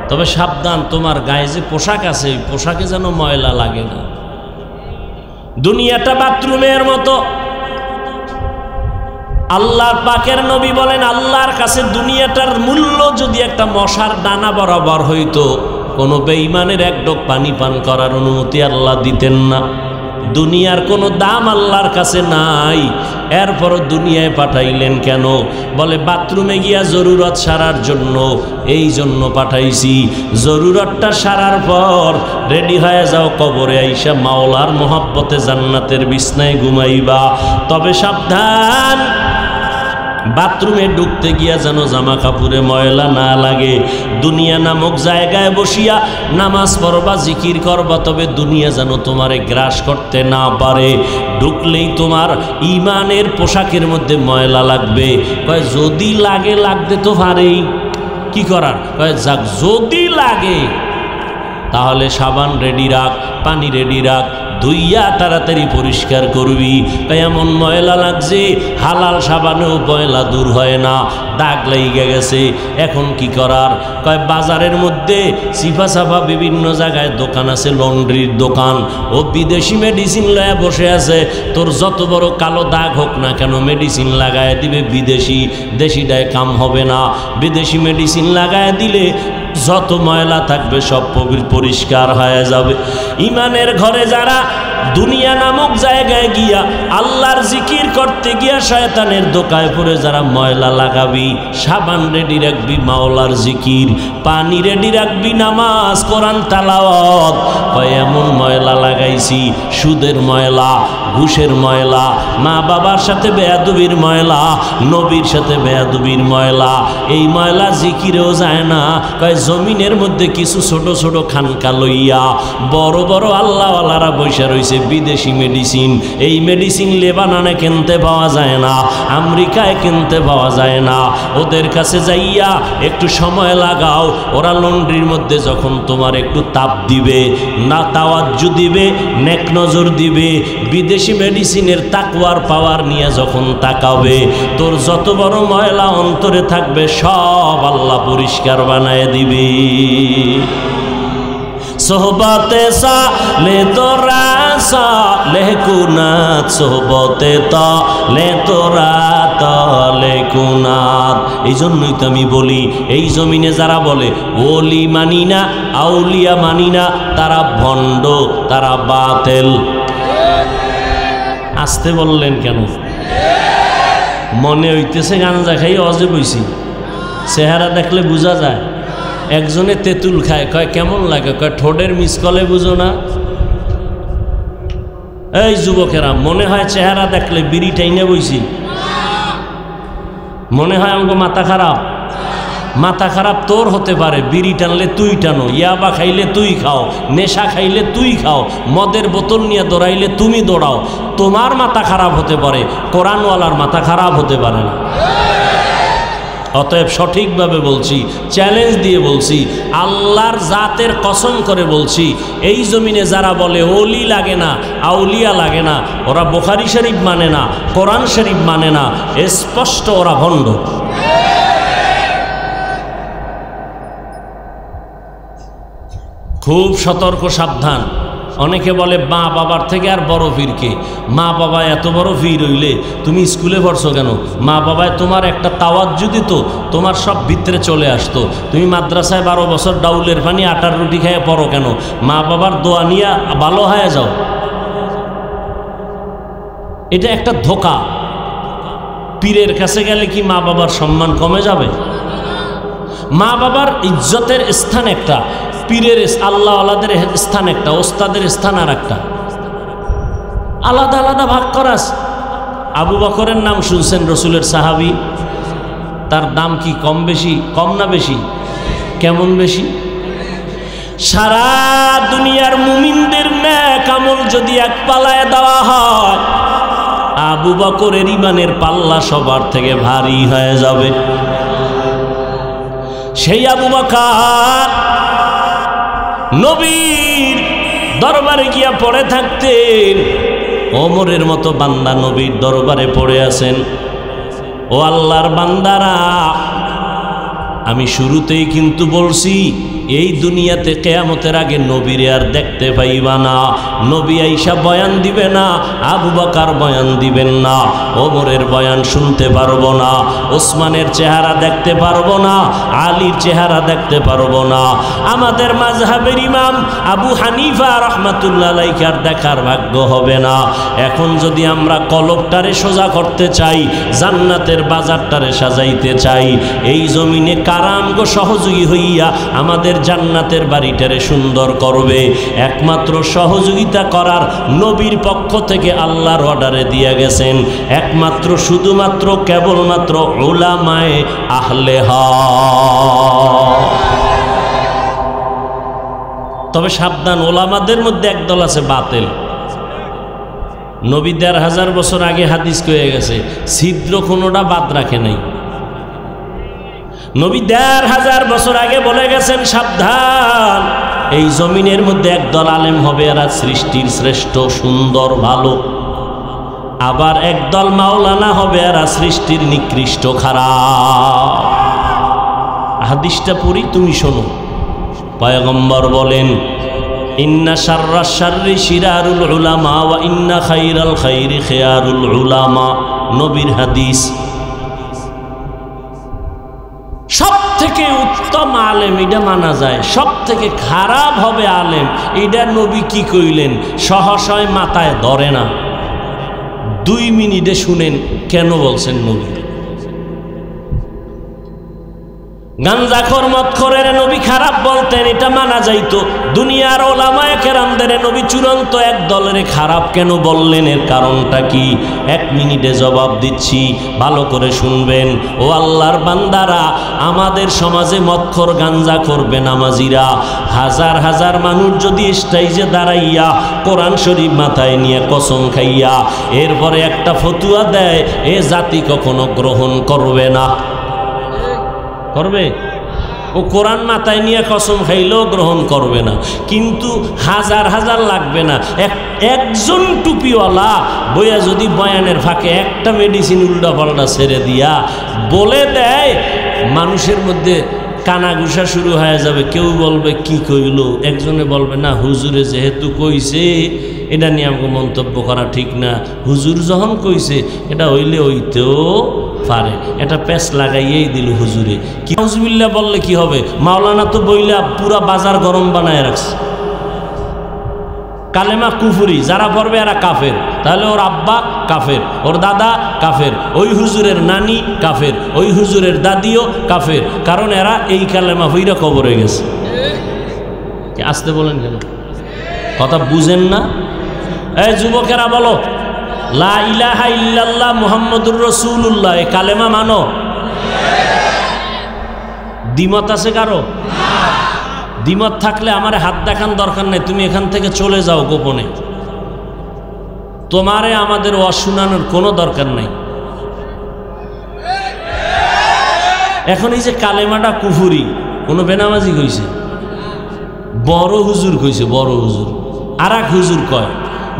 তবে সাবধান, তোমার গায়ে যে পোশাক আছে ওই পোশাকে যেন ময়লা লাগে না। দুনিয়াটা বাথরুমের মতো। আল্লাহর পাকের নবী বলেন, আল্লাহর কাছে দুনিয়াটার মূল্য যদি একটা মশার দানা বরাবর হইতো, কোনো বেঈমানের 1 ডোক পানি পান করার অনুমতি আল্লাহ দিতেন না। দুনিয়ার কোনো দাম আল্লাহর কাছে নাই, এরপরও দুনিয়ায় পাঠাইলেন কেন? বলে বাথরুমে গিয়া জরুরত সারার জন্য। এই জন্য পাঠাইছি, জরুরতটা সারার পর রেডি হয়ে যাও, কবরে আইসা মাওলার মোহাব্বতে জান্নাতের বিছনায় ঘুমাইবা। তবে সাবধান, বাথরুমে ঢুকতে গিয়া যেন জামা কাপড়ে ময়লা না লাগে। দুনিয়া নামক জায়গায় বসিয়া নামাজ পড়বা, জিকির করবা, তবে দুনিয়া যেন তোমারে গ্রাস করতে না পারে। ঢুকলেই তোমার ইমানের পোশাকের মধ্যে ময়লা লাগবে। কয় যদি লাগে, লাগতে তো পারেই, কি করার? কয় যাক, যদি লাগে তাহলে সাবান রেডি রাখ, পানি রেডি রাখ, ধুইয়া তাড়াতাড়ি পরিষ্কার করবি। এমন ময়লা লাগছে, হালাল সাবানেও ময়লা দূর হয় না, দাগ লেগে গেছে। এখন কি করার? কয় বাজারের মধ্যে সিফা সাফা বিভিন্ন জায়গায় দোকান আছে, লন্ড্রির দোকান। ও বিদেশি মেডিসিন লয়ে বসে আছে, তোর যত বড় কালো দাগ হোক না কেন মেডিসিন লাগায় দিবে বিদেশি। দেশিটায় কাম হবে না, বিদেশি মেডিসিন লাগায় দিলে যত ময়লা থাকবে সব পরিষ্কার হয়ে যাবে। ইমানের ঘরে যারা দুনিয়া নামক জায়গায় গিয়া আল্লাহর জিকির করতে গিয়া শয়তানের দোকায় পড়ে যারা ময়লা লাগাবি, সাবান রেডি রাখবি মাওলার জিকির, পানি রেডি রাখবি নামাজ কোরআন তেলাওয়াত। এমন ময়লা লাগাইছি, সুদের ময়লা, ঘুষের ময়লা, মা বাবার সাথে বেয়াদবির ময়লা, নবীর সাথে বেয়াদবির ময়লা। এই ময়লা জিকিরেও যায় না। কয় জমিনের মধ্যে কিছু ছোট ছোট খানকা লইয়া বড় বড় আল্লাহওয়ালারা বসে রয়েছে বিদেশি মেডিসিন। এই মেডিসিন লেবাননে কিনতে পাওয়া যায় না, আমেরিকায় কিনতে পাওয়া যায় না। ওদের কাছে যাইয়া একটু সময় লাগাও, ওরা লন্ড্রির মধ্যে যখন তোমার একটু তাপ দিবে, না তাওয়াজ্জু দিবে, নেক নজর দিবে, বিদেশি মেডিসিনের তাকওয়ার পাওয়ার নিয়ে যখন তাকাবে, তোর যত বড় ময়লা অন্তরে থাকবে সব আল্লাহ পরিষ্কার বানায় দিবে। সোহবতে সালে তোরা সালে কুনাত, সোহবতে তলে তোরা তলে কুনাত। এই জন্যই তো আমি বলি, এই জমিনে যারা বলে ওলি মানি না, আউলিয়া মানি না, তারা ভণ্ড, তারা বাতেল। আসতে বললেন কেন? মনে হইতেছে গাঞ্জা খাই অজে বইছি, চেহারা দেখলে বোঝা যায়। একজনে তেঁতুল খায়, কয় কেমন লাগে? কয় ঠোঁটের মিসকলে বুঝো না। এই যুবকেরা, মনে হয় চেহারা দেখলে বিড়ি টাইনে বইছি, মনে হয় আমাকে মাথা খারাপ। মাথা খারাপ তোর হতে পারে, বিড়ি টানলে তুই টানো, ইয়াবা খাইলে তুই খাও, নেশা খাইলে তুই খাও, মদের বোতল নিয়ে দৌড়াইলে তুমি দৌড়াও। তোমার মাথা খারাপ হতে পারে, কোরআনওয়ালার মাথা খারাপ হতে পারে না। অতএব সঠিকভাবে বলছি, চ্যালেঞ্জ দিয়ে বলছি, আল্লাহর জাতের কসম করে বলছি, এই জমিনে যারা বলে ওলি লাগে না, আউলিয়া লাগে না, ওরা বুখারী শরীফ মানে না, কোরআন শরীফ মানে না, স্পষ্ট ওরা ভণ্ড। খুব সতর্ক, সাবধান। অনেকে বলে মা বাবার থেকে আর বড় পীরকে। মা বাবা এত বড় পীর হইলে তুমি স্কুলে পড়ছো কেন? মা বাবায় তোমার একটা তাওয়াজ্জু দিত, তোমার সব ভিতরে চলে আসতো। তুমি মাদ্রাসায় 12 বছর ডাউলের পানি আটার রুটি খেয়ে পড়ো কেন? মা বাবার দোয়া নিয়ে ভালো হয়ে যাও। এটা একটা ধোঁকা। পীরের কাছে গেলে কি মা বাবার সম্মান কমে যাবে? মা বাবার ইজ্জতের স্থান একটা, পীরের আল্লাহ আলাদের স্থান একটা, ওস্তাদের স্থান আর একটা, আলাদা আলাদা ভাগ করাস। আবু বকরের নাম শুনছেন, রসুলের সাহাবী। তার দাম কি কম বেশি? কম না বেশি? কেমন বেশি? সারা দুনিয়ার মুমিনদের নেক আমল যদি এক পালায় দেওয়া হয়, আবু বকরের ঈমানের পাল্লা সবার থেকে ভারী হয়ে যাবে। সেই আবু বকর নবীর দরবারে গিয়া পড়ে থাকতেন। ওমরের মতো বান্দা নবীর দরবারে পড়ে আছেন। ও আল্লাহর বান্দারা, আমি শুরুতেই কিন্তু বলছি, এই দুনিয়াতে কিয়ামতের আগে নবীরে আর দেখতে পাইবা না। নবী আইসা বয়ান দিবে না, আবু বকর বয়ান দিবেন না, ওমরের বয়ান শুনতে পারবো না, ওসমানের চেহারা দেখতে পারবো না, আলীর চেহারা দেখতে পারবো না, আমাদের মাযহাবের ইমাম আবু হানিফা রাহমাতুল্লাহ আলাইহি আর দেখার ভাগ্য হবে না। এখন যদি আমরা কলবটারে সোজা করতে চাই, জান্নাতের বাজারটারে সাজাইতে চাই, এই জমিনে কারামগো সহযোগী হইয়া আমাদের জান্নাতের বাড়িটারে সুন্দর করবে, একমাত্র সহযোগিতা করার নবীর পক্ষ থেকে আল্লাহর অর্ডারে দিয়ে গেছেন, একমাত্র শুধুমাত্র কেবলমাত্র উলামায়ে আহলে হক। তবে সাবধান, ওলামাদের মধ্যে একদল আছে বাতিল। নবী ১৫০০ বছর আগে হাদিস কয়ে গেছে, ছিদ্র কোনোটা বাদ রাখে নাই। নবী ১৫০০ বছর আগে বলে গেছেন, সাবধান, এই জমিনের মধ্যে একদল আলেম হবে, এরা সৃষ্টির শ্রেষ্ঠ, সুন্দর, ভালো। আবার একদল মাওলানা হবে, এরা সৃষ্টির নিকৃষ্ট, খারাপ। হাদিসটা পড়ি, তুমি শোনো। পয়গম্বর বলেন, ইন্না শাররাশ শাররি শিরারুল উলামা ওয়া ইন্না খাইরাল খাইরি খিয়ারুল উলামা। নবীর হাদিস। সব থেকে উত্তম আলেম এটা মানা যায়, সব থেকে খারাপ হবে আলেম, এটা নবী কি কইলেন সহসায় মাথায় ধরে না। 2 মিনিটে শুনেন কেন বলছেন নবী। গাঞ্জাখোর মদখোরের নবী খারাপ বলতেন, এটা মানা যাইতো। দুনিয়ার ওলামায়ে কেরামদের নবী চূড়ান্ত এক দলের খারাপ কেন বললেন, এর কারণটা কি? 1 মিনিটে জবাব দিচ্ছি, ভালো করে শুনবেন। ও আল্লাহর বান্দারা, আমাদের সমাজে মদখোর, গাঞ্জাখোর, বেনামাজিরা হাজার হাজার মানুষ যদি স্টেজে দাঁড়াইয়া কোরআন শরীফ মাথায় নিয়ে কসম খাইয়া এরপরে একটা ফতুয়া দেয়, এ জাতি কখনো গ্রহণ করবে না। করবে? ও কোরআন মাথায় নিয়ে কসম খাইলেও গ্রহণ করবে না। কিন্তু হাজার হাজার লাগবে না, একজন টুপিওয়ালা বইয়া যদি বয়ানের ফাঁকে একটা মেডিসিন উল্টা পাল্টা ছেড়ে দিয়া বলে দেয়, মানুষের মধ্যে কানাঘুষা শুরু হয়ে যাবে। কেউ বলবে কি কইল, একজনে বলবে না হুজুরে যেহেতু কইছে এটা নিয়ে আমাকে মন্তব্য করা ঠিক না, হুজুর যখন কইছে এটা হইলে হইতেও পারে, এটা প্যাঁচ লাগাইয়েই দিল হুজুরে। কি হুজবিল্লাহ বললে কি হবে? মাওলানা তো বইলা পুরা বাজার গরম বানায় রাখছে। কালেমা কুফুরি, যারা পড়বে এরা কাফের। তাহলে ওর আব্বা কাফের, ওর দাদা কাফের, ওই হুজুরের নানি কাফের, ওই হুজুরের দাদিও কাফের, কারণ এরা এই কালেমা হইরা কবরে গেছে। আসতে বলেন কেন? কথা বুঝেন না? এই যুবকেরা বলো, লা ইলাহা ইল্লাল্লাহ মুহাম্মাদুর রাসূলুল্লাহ, এই কালেমা মানো? দ্বিমত আছে কারো? দ্বিমত থাকলে আমারে হাত দেখান দরকার নেই, তুমি এখান থেকে চলে যাও গোপনে। তোমারে আমাদের অশুনানোর কোনো দরকার নেই। এখন এই যে কালেমাটা কুফুরি, কোনো বেনামাজি কইছে? বড় হুজুর কইছে, বড় হুজুর। আর এক হুজুর কয়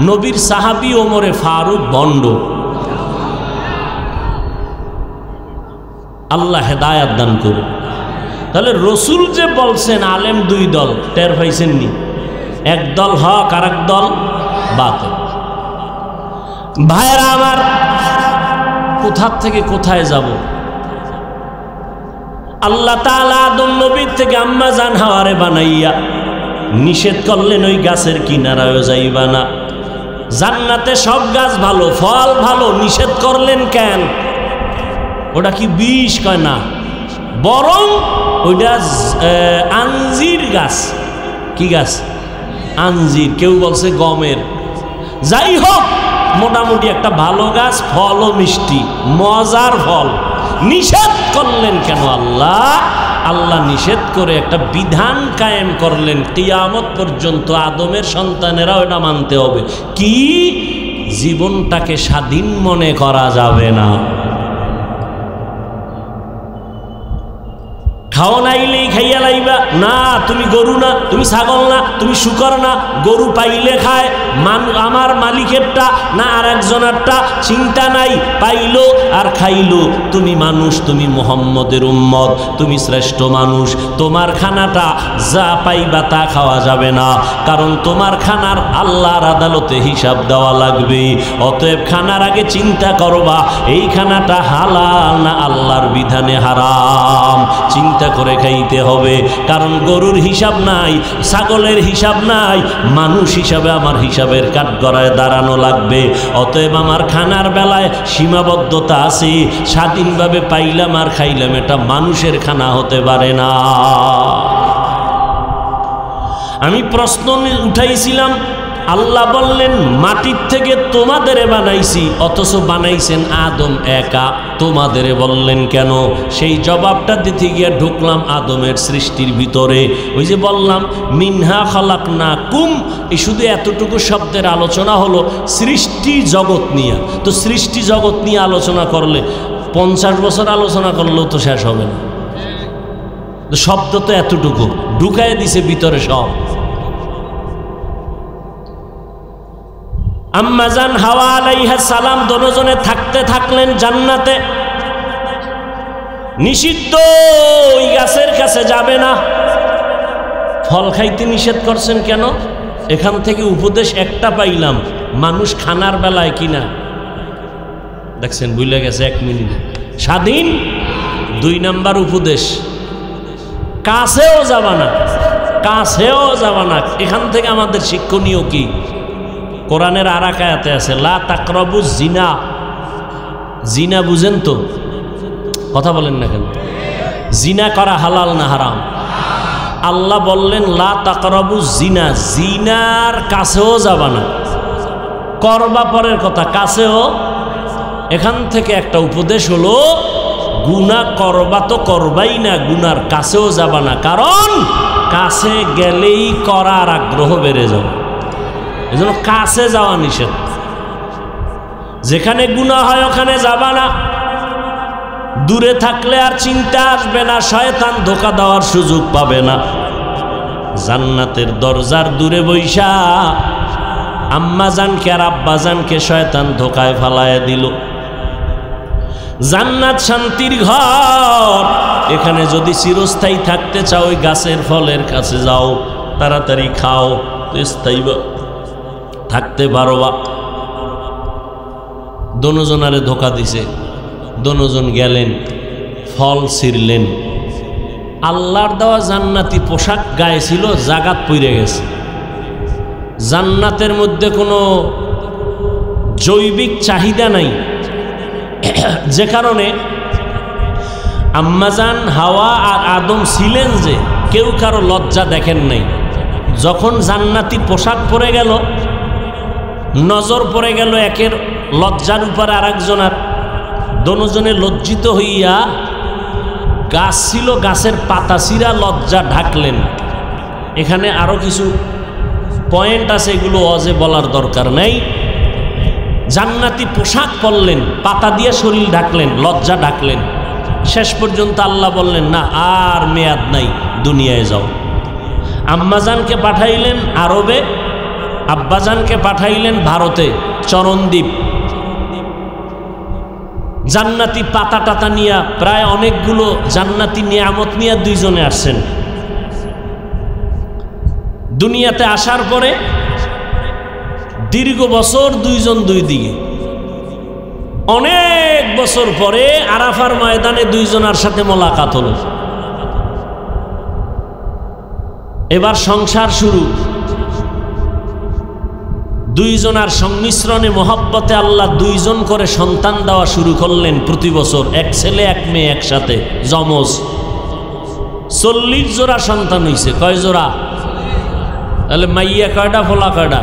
নবীর সাহাবী ওমরে ফারুক ভণ্ড। আল্লাহ হেদায়াত দান করুন। তাহলে রসুল যে বলছেন আলেম দুই দল, টের পাইছেন নি? এক দল হক আর এক দল বাতিল। ভাইরা আমার, কোথা থেকে কোথায় যাব? আল্লাহ তাআলা আদম নবীর থেকে আম্মা জান হাওয়ারে বানাইয়া নিষেধ করলেন ওই গাছের কিনারায়ও যাইবা না। জান্নাতে সব গাছ ভালো, ফল ভালো, নিষেধ করলেন কেন? ওটা কি বিষ? কয় না, বরং ওইটা আঞ্জির গাছ। কি গাছ? আঞ্জির। কেউ বলছে গমের। যাই হোক, মোটামুটি একটা ভালো গাছ, ফলও মিষ্টি, মজার ফল। নিষেধ করলেন কেন আল্লাহ? আল্লাহ নিষেধ করে একটা বিধান কায়েম করলেন, কিয়ামত পর্যন্ত আদমের সন্তানেরা ওটা মানতে হবে। কি? জীবনটাকে স্বাধীন মনে করা যাবে না। খাও নাইলেই খাইয়া লাইবা না, তুমি গরু না, তুমি ছাগল না, তুমি শুকর না। গরু পাইলে খায়, আমার মালিকেরটা না আর একজনেরটা, চিন্তা নাই। পাইলো আর খাইলো। তুমি মানুষ, তুমি মুহাম্মদের উম্মত, তুমি শ্রেষ্ঠ মানুষ। তোমার খানাটা যা পাইবা তা খাওয়া যাবে না, কারণ তোমার খানার আল্লাহর আদালতে হিসাব দেওয়া লাগবে। অতএব খানার আগে চিন্তা করবা এই খানাটা হালাল না আল্লাহর বিধানে হারাম। চিন্তা করে খাইতে হবে, কারণ গরুর হিসাব নাই, ছাগলের হিসাব নাই, মানুষ হিসাবে আমার হিসাবের কাঠগড়ায় দাঁড়ানো লাগবে। অতএব আমার খানার বেলায় সীমাবদ্ধতা আছে। স্বাধীনভাবে পাইলাম আর খাইলাম, এটা মানুষের খানা হতে পারে না। আমি প্রশ্ন উঠাইছিলাম, আল্লাহ বললেন মাটির থেকে তোমাদের বানাইছি, অথচ বানাইছেন আদম একা, তোমাদের বললেন কেন? সেই জবাবটা দিতে গিয়ে ঢুকলাম আদমের সৃষ্টির ভিতরে। ওই যে বললাম মিনহা খালাকনাকুম, এই শুধু এতটুকু শব্দের আলোচনা হলো সৃষ্টি জগৎ নিয়ে। তো সৃষ্টি জগৎ নিয়ে আলোচনা করলে 50 বছর আলোচনা করলেও তো শেষ হবে না। শব্দ তো এতটুকু ঢুকায় দিছে ভিতরে সব। আম্মা জান হাওয়া আলাইহিস সালাম দুজনে থাকতে থাকলেন জান্নাতে। নিষিদ্ধ, ওই গাছের কাছে যাবে না। ফল খাইতে নিষেধ করছেন কেন? এখান থেকে উপদেশ একটা পাইলাম, মানুষ খানার বেলায় কিনা দেখছেন ভুলে গেছে 1 মিনিট স্বাধীন। 2 নাম্বার উপদেশ, কাছেও যাবা না, কাছেও যাবা না। এখান থেকে আমাদের শিক্ষণীয় কি? কোরআনের আর এক আয়াতে আছে লা তাকরাবুজ জিনা। জিনা বুঝেন তো? কথা বলেন না কেন? জিনা করা হালাল না হারাম? আল্লাহ বললেন লা তাকরাবুজ জিনা, জিনার কাছেও যাবা না। করবা পরের কথা, কাছেও। এখান থেকে একটা উপদেশ হলো গুনাহ করবা তো করবাই না, গুনার কাছেও যাবা না, কারণ কাছে গেলেই করার আগ্রহ বেড়ে যাবে। এজন্য কাছে যাওয়া নিষেধ। যেখানে গুনাহ হয় ওখানে যাবা না। দূরে থাকলে আর চিন্তা আসবে না, শয়তান ধোঁকা দেওয়ার সুযোগ পাবে না। জান্নাতের দরজার দূরে বৈশা আম্মা জানকে আর আব্বা জানকে শয়তান ধোঁকায় ফালায় দিল। জান্নাত শান্তির ঘর, এখানে যদি চিরস্থায়ী থাকতে চাও ওই গাছের ফলের কাছে যাও, তাড়াতাড়ি খাও, স্থায়ী থাকতে পারবা। দোনোজনারে ধোঁকা দিছে, দোনোজন গেলেন, ফল ছিঁড়লেন। আল্লাহর দেওয়া জান্নাতি পোশাক গায়ে ছিল, জাগাত পইরে গেছে। জান্নাতের মধ্যে কোনো জৈবিক চাহিদা নাই, যে কারণে আম্মাজান হাওয়া আর আদম ছিলেন যে কেউ কারো লজ্জা দেখেন নাই। যখন জান্নাতি পোশাক পরে গেল, নজর পড়ে গেল একের লজ্জার উপর আরেকজনের, দোনোজনে লজ্জিত হইয়া গাছ ছিল, গাছের পাতা ছিঁড়া লজ্জা ঢাকলেন। এখানে আরো কিছু পয়েন্ট আছে, এগুলো অজে বলার দরকার নেই। জান্নাতি পোশাক পরলেন, পাতা দিয়ে শরীর ঢাকলেন, লজ্জা ঢাকলেন। শেষ পর্যন্ত আল্লাহ বললেন, না আর মেয়াদ নাই, দুনিয়ায় যাও। আম্মাজানকে পাঠাইলেন আরবে, আব্বাজানকে পাঠাইলেন ভারতে, চরণদ্বীপ। জান্নাতি পাতা টাতা নিয়া, প্রায় অনেকগুলো জান্নাতি নিয়ামত নিয়ে দুইজনে আসছেন। দুনিয়াতে আসার পরে দীর্ঘ বছর দুইজন দুই দিকে, অনেক বছর পরে আরাফার ময়দানে দুইজনের সাথে মোলাকাত হল। এবার সংসার শুরু। দুইজনার সংমিশ্রণে মহব্বতে আল্লাহ দুইজন করে সন্তান দেওয়া শুরু করলেন প্রতি বছর। এক ছেলে এক মেয়ে একসাথে, যমজ। 40 জোড়া সন্তান হইছে। কয় জোড়া? তাহলে মাইয়া কয়টা, ফোলা কয়টা?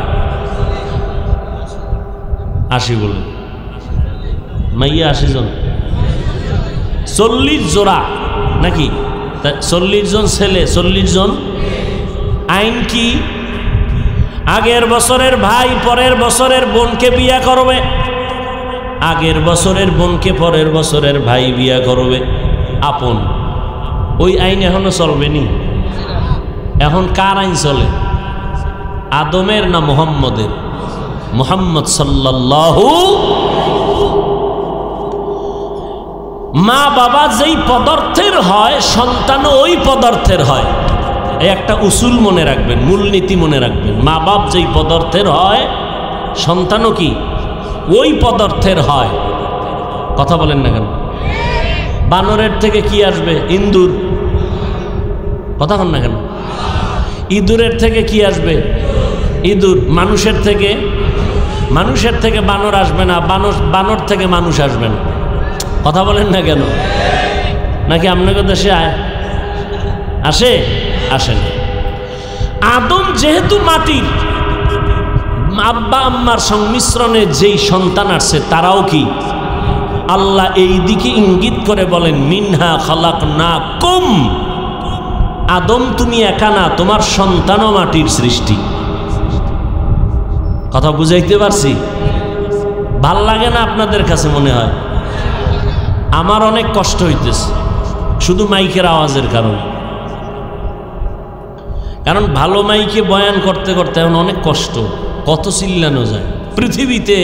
80 বলে। মাইয়া 80 জন, 40 জোড়া নাকি? 40 জন ছেলে, 40 জন। আইন কি? আগের বছরের ভাই পরের বছরের বোনকে বিয়া করবে, আগের বছরের বোনকে পরের বছরের ভাই বিয়া করবে আপন। ওই আইন এখনো চলবে নি? এখন কার আইন চলে? আদমের না মুহাম্মদের? মুহাম্মদ সাল্লাল্লাহু। মা বাবা যেই পদার্থের হয়, সন্তান ওই পদার্থের হয়। এই একটা উসুল মনে রাখবেন, মূলনীতি মনে রাখবেন। মা বাপ যেই পদার্থের হয়, সন্তানও কি ওই পদার্থের হয়। কথা বলেন না কেন? বানরের থেকে কি আসবে? ইন্দুর। কথা বলেন না কেন? ইঁদুরের থেকে কি আসবে? ইঁদুর। মানুষের থেকে, মানুষের থেকে বানর আসবে না, বানর থেকে মানুষ আসবে না। কথা বলেন না কেন? নাকি আপনাদের দেশে আসে? আসে না। আদম যেহেতু মাটির, আব্বা আম্মার সংমিশ্রণে যেই সন্তান আসছে তারাও কি? আল্লাহ এই দিকে ইঙ্গিত করে বলেন, মিনহা খালাকনাকুম। আদম তুমি একা না, তোমার সন্তানও মাটির সৃষ্টি। কথা বুঝাইতে পারছি? ভাল লাগে না আপনাদের কাছে? মনে হয় আমার অনেক কষ্ট হইতেছে শুধু মাইকের আওয়াজের কারণে। কারণ ভালো মাইকে বয়ান করতে করতে এখন অনেক কষ্ট, কত চিল্লানো যায়। পৃথিবীতে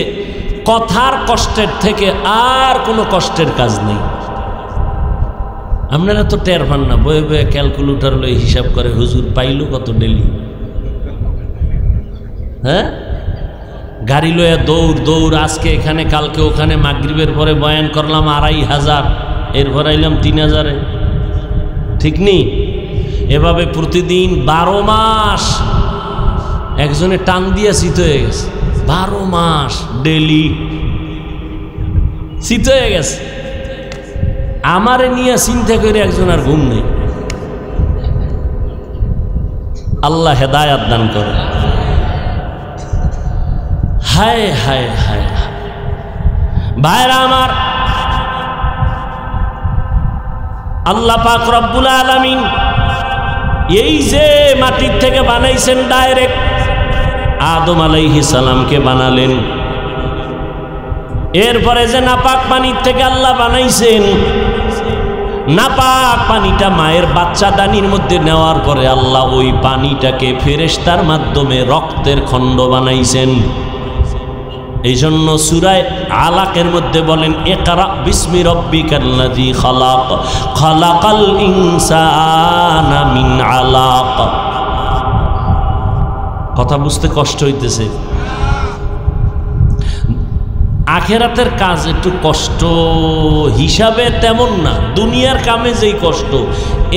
কথার কষ্টের থেকে আর কোনো কষ্টের কাজ নেই। আপনারা তো টের পান না, বয়ে বয়ে ক্যালকুলেটর লই হিসাব করে হুজুর পাইল কত ডেলি। হ্যাঁ, গাড়ি লইয়া দৌড় দৌড়, আজকে এখানে কালকে ওখানে, মাগরিবের পরে বয়ান করলাম 2500, এরপর আইলাম 3000-এ। ঠিক নেই? এভাবে প্রতিদিন 12 মাস একজনে টান দিয়া শীত হয়ে গেছে। 12 মাস ডেলি শীত হয়ে গেছে। আমারে নিয়ে চিন্তা করে একজন আর ঘুম নেই। আল্লাহ হেদায়াত দান করে। হায় হায় হায় ভাইরা আমার, আল্লাহ পাক রব্বুল আলামিন এই যে মাটির থেকে বানাইছেন, ডাইরেক্ট আদম আলাইহিস সালামকে বানালেন। এরপরে যে নাপাক পানির থেকে আল্লাহ বানাইছেন, নাপাক পানিটা মায়ের বাচ্চা দানির মধ্যে নেওয়ার পরে আল্লাহ ওই পানিটাকে ফেরেশতার মাধ্যমে রক্তের খণ্ড বানাইছেন। এই জন্য সূরা আলাকের মধ্যে বলেন, ইকরা বিসমি রাব্বিকাল্লাযী খালাক, খালাকাল ইনসানা মিন আলাক। কথা বুঝতে কষ্ট হইতেছে? আখেরাতের কাজ একটু কষ্ট হিসাবে তেমন না, দুনিয়ার কামে যেই কষ্ট,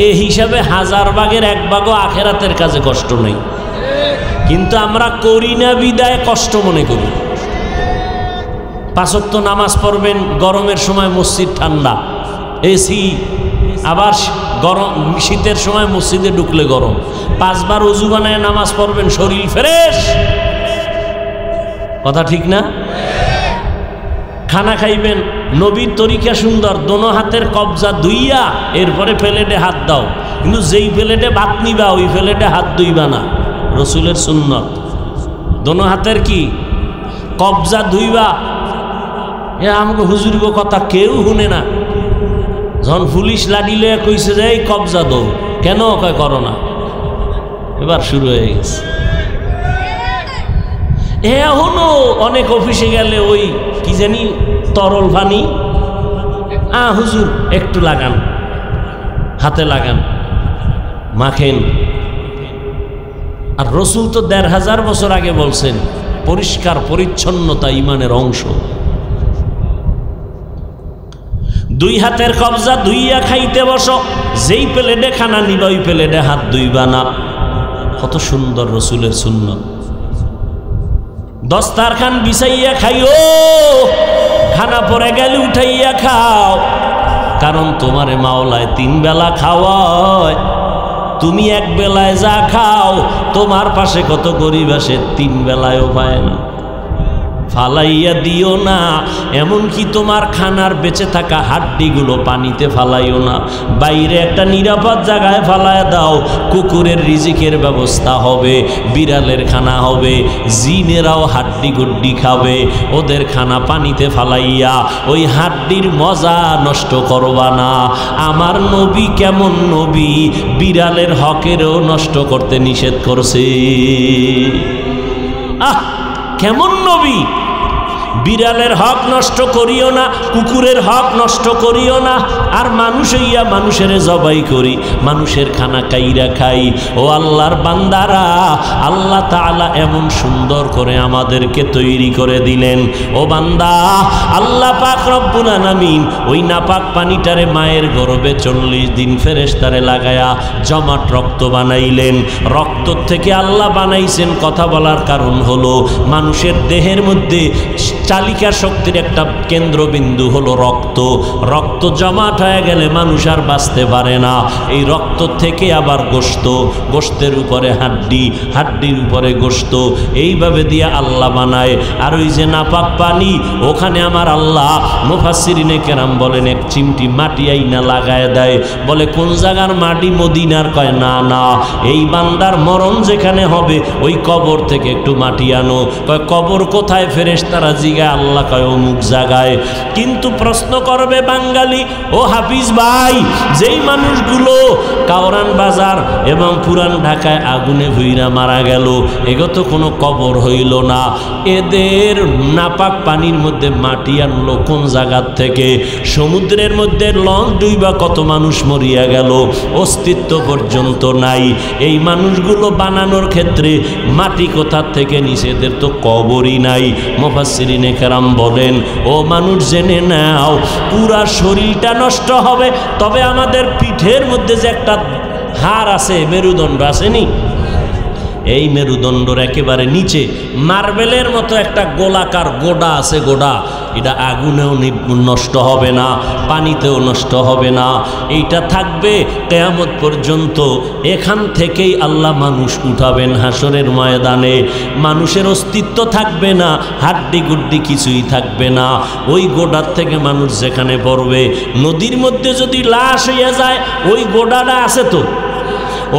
এ হিসাবে 1000 ভাগের 1 ভাগও আখেরাতের কাজে কষ্ট নেই। কিন্তু আমরা করি না বিদায় কষ্ট মনে করি। 5 ওয়াক্ত নামাজ পড়বেন, গরমের সময় মসজিদ ঠান্ডা, এসি, আবার গরম শীতের সময় মসজিদে ঢুকলে গরম। 5 বার ওযু বানায় নামাজ পড়বেন, শরীর ফ্রেশ। কথা ঠিক না? খানা খাইবেন, নবীর তরিকা সুন্দর, দোনো হাতের কবজা ধুইয়া এরপরে প্লেটে হাত দাও, কিন্তু যেই প্লেটে ভাত নিবা ওই প্লেটে হাত ধুইবা না। রসুলের সুন্নত দোনো হাতের কি কবজা ধুইবা। এ আমাকে হুজুরগো কথা কেউ শুনে না। যখন পুলিশ লাডিলে কইছে যে এই কবজা দৌ, কেন কয় করো না, এবার শুরু হয়ে গেছে। এখনো অনেক অফিসে গেলে ওই কি জানি তরল পানি, হুজুর একটু লাগান, হাতে লাগান, মাখেন। আর রসুল তো ১৫০০ বছর আগে বলছেন পরিষ্কার পরিচ্ছন্নতা ঈমানের অংশ। দুই হাতের কবজা ধুইয়া খাইতে বসো, যেই প্লেটে খানা নিবা ওই প্লেটে হাত ধুইবা না। কত সুন্দর রসুলের সুন্নত। দস্তারখান বিছাইয়া খাইও, খানা পরে গেলে উঠাইয়া খাও, কারণ তোমারে মাওলায় 3 বেলা খাওয়ায়। তুমি এক বেলায় যা খাও, তোমার পাশে কত গরিব আসে 3 বেলায়ও পায় না। ফালাইয়া দিও না, এমনকি তোমার খানার বেঁচে থাকা হাড্ডিগুলো পানিতে ফালাইও না, বাইরে একটা নিরাপদ জায়গায় ফালাইয়া দাও। কুকুরের রিজিকের ব্যবস্থা হবে, বিড়ালের খানা হবে, জিনেরাও হাড্ডি গুড্ডি খাবে। ওদের খানা পানিতে ফালাইয়া ওই হাড্ডির মজা নষ্ট করবা না। আমার নবী কেমন নবী, বিড়ালের হকেরও নষ্ট করতে নিষেধ করছে। কেমন নবী! বিড়ালের হক নষ্ট করিও না, কুকুরের হক নষ্ট করিও না। আর মানুষ হইয়া মানুষের জবাই করি, মানুষের খানা কাইরা খাই। ও আল্লাহর বান্দারা, আল্লাহ তাআলা এমন সুন্দর করে আমাদেরকে তৈরি করে দিলেন। ও বান্দা, আল্লাহ পাক রব্বুল আলামিন ওই নাপাক পানিটারে মায়ের গর্ভে 40 দিন ফেরেশতারে লাগায়া জমাট রক্ত বানাইলেন। রক্ত থেকে আল্লাহ বানাইছেন। কথা বলার কারণ হলো মানুষের দেহের মধ্যে চালিকা শক্তির একটা কেন্দ্রবিন্দু হলো রক্ত। রক্ত জমাট হয়ে গেলে মানুষ আর বাঁচতে পারে না। এই রক্ত থেকে আবার গোশত, গোশতের উপরে হাড্ডি, হাড্ডির উপরে গোশত, এইভাবে দিয়ে আল্লাহ বানায়। আর ওই যে নাপাক পানি, ওখানে আমার আল্লাহ মুফাসসিরিনে কেরাম বলেন এক চিমটি মাটি আইনা লাগায় দেয়। বলে কোন জায়গার মাটি? মদিনার। কয় না না, এই বান্দার মরণ যেখানে হবে ওই কবর থেকে একটু মাটি আনো। কয় কবর কোথায়? ফেরেশতারা জিজ্ঞাসা। আল্লাহ কয় অমুক জায়গায়। কিন্তু প্রশ্ন করবে বাঙালি, ও হাফিজ ভাই, যেই মানুষগুলো কাওরান বাজার এবং পুরান ঢাকায় আগুনে ভুইরা মারা গেল, এগত কোনো কবর হইল না, এদের নাপাক পানির মধ্যে মাটি আনলো কোন জায়গার থেকে? সমুদ্রের মধ্যে লঞ্চ ডুইবা কত মানুষ মরিয়া গেল, অস্তিত্ব পর্যন্ত নাই। এই মানুষগুলো বানানোর ক্ষেত্রে মাটি কোথার থেকে নিছে? এদের তো কবরই নাই। মুফাসসিরিনে কেরাম বলেন, ও মানুষ জেনে নাও, পুরা শরীরটা নষ্ট হবে, তবে আমাদের পিঠের মধ্যে যে একটা হাড় আছে, মেরুদণ্ড আসেনি, এই মেরুদণ্ডর একেবারে নিচে মার্বেলের মতো একটা গোলাকার গোড়া আছে। গোড়া এটা আগুনেও নষ্ট হবে না, পানিতেও নষ্ট হবে না, এইটা থাকবে কিয়ামত পর্যন্ত। এখান থেকেই আল্লাহ মানুষ উঠাবেন হাসরের ময়দানে। মানুষের অস্তিত্ব থাকবে না, হাড্ডি গুড্ডি কিছুই থাকবে না। ওই গোড়ার থেকে মানুষ যেখানে পড়বে, নদীর মধ্যে যদি লাশ হইয়া যায়, ওই গোড়াটা আছে তো,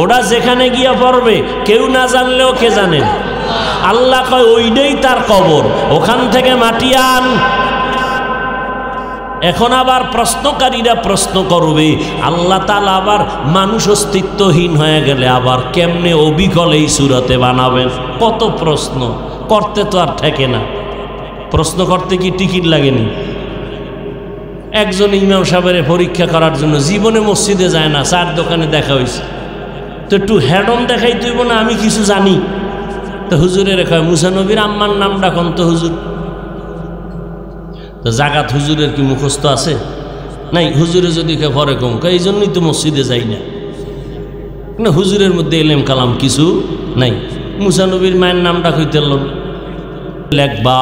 ওটা যেখানে গিয়া পড়বে কেউ না জানলেও কে জানেন? আল্লাহ কয় ওইটাই তার কবর, ওখান থেকে মাটি আন। এখন আবার প্রশ্নকারীরা প্রশ্ন করবে, আল্লাহ তাআলা আবার মানুষ অস্তিত্বহীন হয়ে গেলে আবার কেমনে অবিকল এই সুরতে বানাবেন? কত প্রশ্ন করতে তো আর ঠেকে না। প্রশ্ন করতে কি টিকিট লাগেনি? একজন ইমাম সাহেবের পরীক্ষা করার জন্য জীবনে মসজিদে যায় না, চার দোকানে দেখা হয়েছে, তো একটু হেড অন দেখাই তুইব না, আমি কিছু জানি। তো হুজুরের কয় মুসা নবীর আম্মার নামটা কোন? তো হুজুর তো জাগাত হুজুরের কি মুখস্থ আছে? নাই। হুজুরে যদি কে পরে কম, এই জন্যই তো মসজিদে যাই না, না হুজুরের মধ্যে এলেম কালাম কিছু নাই। মুসা নবীর মায়ের নামটা কইতে লেখবা,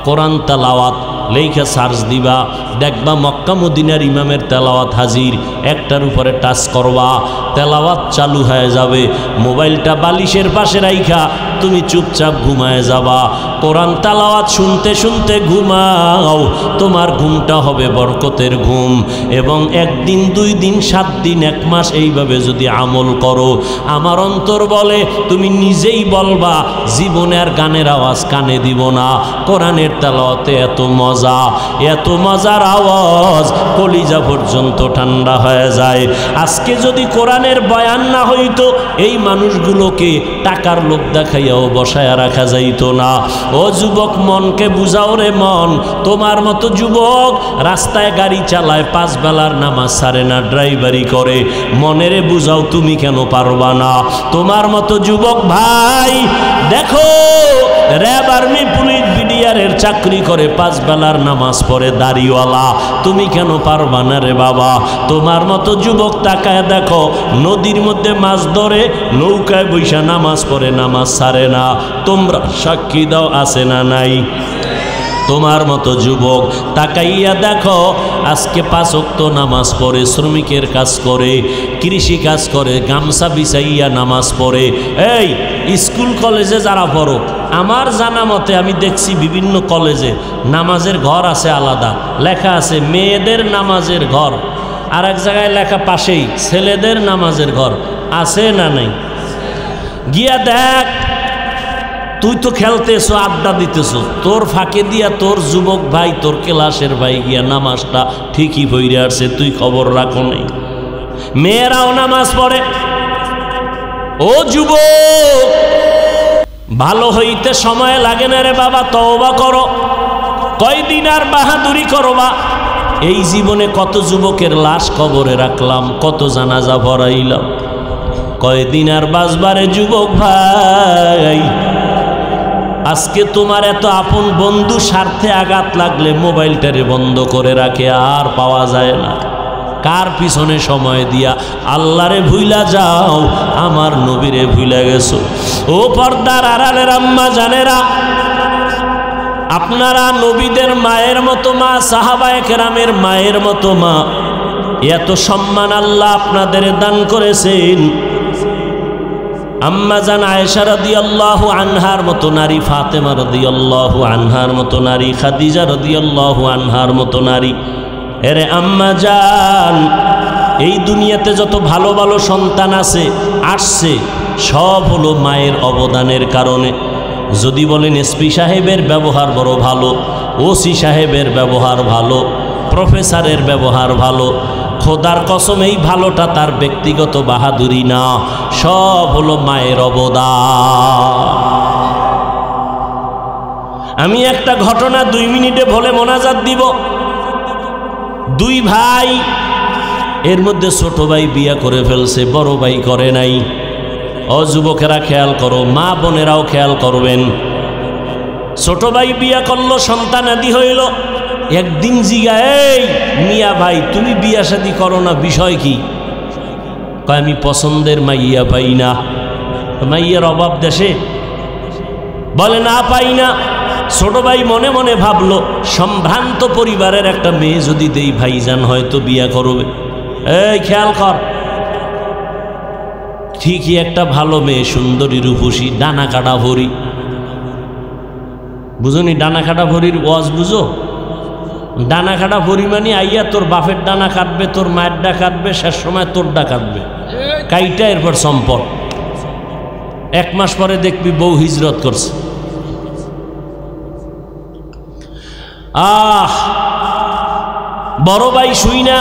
কোরআন তেলাওয়াত লেখা সার্চ দিবা, দেখবা মক্কা মদিনার ইমামের তেলাওয়াত হাজির, একটার উপরে টাচ করবা, তেলাওয়াত চালু হয়ে যাবে। মোবাইলটা বালিশের পাশে রাইখা তুমি চুপচাপ ঘুমায় যাবা। কোরআন তেলাওয়াত শুনতে শুনতে ঘুমাও, তোমার ঘুমটা হবে বরকতের ঘুম। এবং একদিন, 2 দিন, 7 দিন, 1 মাস এইভাবে যদি আমল করো, আমার অন্তর বলে তুমি নিজেই বলবা জীবনে আর গানের আওয়াজ কানে দিব না। কোরআনের তেলাওয়াতে এত মজা, এত মজার আওয়াজ, কলিজা পর্যন্ত ঠান্ডা হয়ে যায়। আজকে যদি কোরআনের বয়ান না হইতো, এই মানুষগুলোকে টাকার লোভ দেখাইয়াও বসায়া রাখা যাইত না। ও যুবক, মনকে বুঝাও রে মন। তোমার মতো যুবক রাস্তায় গাড়ি চালায়, 5 বেলার নামাজ ছাড়ে না, ড্রাইভারি করে। মনেরে বুঝাও তুমি কেন পারবা না? তোমার মতো যুবক ভাই দেখো, র্যাব, আর্মি, পুলিশ, বিডিআরের চাকরি করে, 5 বেলার নামাজ পড়ে, দাড়িওয়ালা। তুমি কেন পারবা না রে বাবা? তোমার মতো যুবক তাকায় দেখো, নদীর মধ্যে মাছ ধরে, নৌকায় বৈশা নামাজ পড়ে, নামাজ ছাড়ে না। তোমরা সাক্ষী দাও, আছে না নাই? তোমার মতো যুবক তাকাইয়া দেখো, আজকে 5 ওয়াক্ত নামাজ পড়ে, শ্রমিকের কাজ করে, কৃষি কাজ করে, গামছা বিছাইয়া নামাজ পড়ে। এই স্কুল কলেজে যারা পড়ো, আমার জানা মতে আমি দেখছি বিভিন্ন কলেজে নামাজের ঘর আছে আলাদা, লেখা আছে মেয়েদের নামাজের ঘর, আর এক জায়গায় লেখা পাশেই ছেলেদের নামাজের ঘর। আছে না নাই? গিয়া দেখ, তুই তো খেলতেছো, আড্ডা দিতেছো, তোর ফাঁকে দিয়া তোর যুবক ভাই, তোর ক্লাসের ভাই গিয়া নামাজটা ঠিকই পড়ে আসছে, তুই খবর রাখো নাই। মেয়েরাও নামাজ পড়ে। ও যুবক, ভালো হইতে সময় লাগে না রে বাবা, তওবা করো। কয়দিন আর বাহাদুরি করবা? এই জীবনে কত যুবকের লাশ কবরে রাখলাম, কত জানাজা ভরাইলাম, কয়দিন আর বাঁচবারে যুবক ভাই। আজকে তোমার এত আপন বন্ধু স্বার্থে আঘাত লাগলে মোবাইলটারে বন্ধ করে রাখে, আর পাওয়া যায় না। কার পিছনে সময় দিয়া আল্লাহরে ভুইলা যাও, আমার নবীরে ভুইলা গেছো। ও পর্দার আড়ালের আম্মা জানেরা, আপনারা নবীদের মায়ের মতো মা, সাহাবায়ে কেরামের মায়ের মতো মা, এত সম্মান আল্লাহ আপনাদের দান করেছেন। আম্মা জান আয়েশা রাদিয়াল্লাহু আনহার মতো নারী, ফাতেমা রাদিয়াল্লাহু আনহার মতো নারী, খাদিজা রাদিয়াল্লাহু আনহার মতো নারী। এরে আম্মা জান, এই দুনিয়াতে যত ভালো ভালো সন্তান আছে, আসছে, সব হলো মায়ের অবদানের কারণে। যদি বলেন এসপি সাহেবের ব্যবহার বড় ভালো, ওসি সাহেবের ব্যবহার ভালো, প্রফেসরের ব্যবহার ভালো, খোদার কসম এই ভালোটা তার ব্যক্তিগত বাহাদুরি না, সব হলো মায়ের অবদান। আমি একটা ঘটনা 2 মিনিটে বলে মোনাজাত দিব। 2 ভাই, এর মধ্যে ছোট ভাই বিয়া করে ফেলছে, বড় ভাই করে নাই। ও যুবকেরা খেয়াল করো, মা বোনেরাও খেয়াল করবেন। ছোট ভাই বিয়া করলো, সন্তান আদি হইল। একদিন জিগা, এই মিয়া ভাই, তুমি বিয়া শাদী করো না, বিষয় কি? কয় আমি পছন্দের মাইয়া পাই না। মাইয়ার অভাব দেশে? বলে না, পাই না। ছোট ভাই মনে মনে ভাবলো, সম্ভ্রান্ত পরিবারের একটা মেয়ে যদি দেই, ভাইজান হয়তো বিয়া করবে। এই খেয়াল কর, ঠিকই একটা ভালো মেয়ে, সুন্দরী, রূপসী, ডানা কাটা ভরি। বুঝনি ডানা কাটা ভরির ওয়াজ? বুঝো? ডানা কাটা ভরি মানে আইয়া তোর বাপের ডানা কাটবে, তোর মায়ের ডা কাটবে, শেষ সময় তোর ডা কাটবে, কাইটা এরপর সম্পদ। 1 মাস পরে দেখবি বউ হিজরত করছে। বড় ভাই শুই না,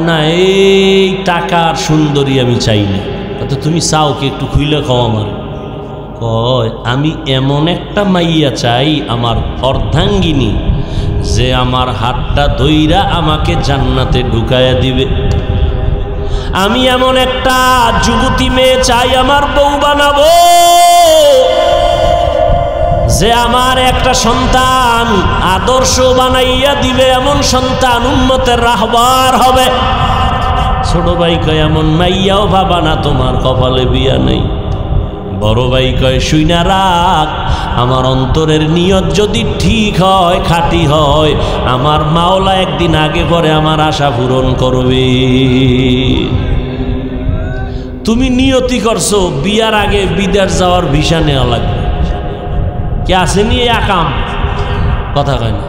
না এই টাকার সুন্দরী আমি চাই না। তো তুমি চাও কি? একটু খুইলে খাও আমার। কয় আমি এমন একটা মাইয়া চাই, আমার অর্ধাঙ্গিনী, যে আমার হাতটা ধইরা আমাকে জান্নাতে ঢুকায়া দিবে। আমি এমন একটা যুবতী মেয়ে চাই, আমার বউ বানাবো, যে আমার একটা সন্তান আদর্শ বানাইয়া দিবে, এমন সন্তান উম্মতের রাহবার হবে। ছোট ভাই কয় এমন মাইয়াও ভাবা না, তোমার কপালে বিয়া নেই। বড় ভাই কয় শুইনা রাখ, আমার অন্তরের নিয়ত যদি ঠিক হয়, খাঁটি হয়, আমার মাওলা একদিন আগে পরে আমার আশা পূরণ করবে। তুমি নিয়তি করছো বিয়ার আগে বিদেশ যাওয়ার ভিসা নেওয়া লাগবে, কে আসেনি এই আকাম? কথা কয় না।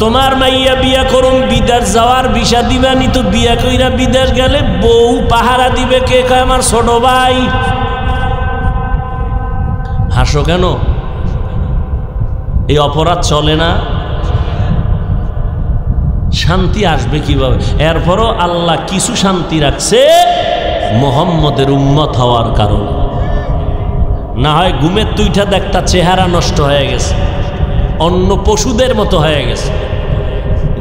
তোমার মাইয়া বিয়া করুন, বিদেশ যাওয়ার ভিসা দিবানি, তো বিয়া কইরা বিদেশ গেলে বউ পাহারা দিবে কে? কয় আমার ছোট ভাই। হাসো কেন? এই অপরাধ চলে না? শান্তি আসবে কিভাবে? এরপরও আল্লাহ কিছু শান্তি রাখছে মুহাম্মদের উম্মত হওয়ার কারণে। না হয় ঘুমের তুইটা দেখতা চেহারা নষ্ট হয়ে গেছে, অন্য পশুদের মতো হয়ে গেছে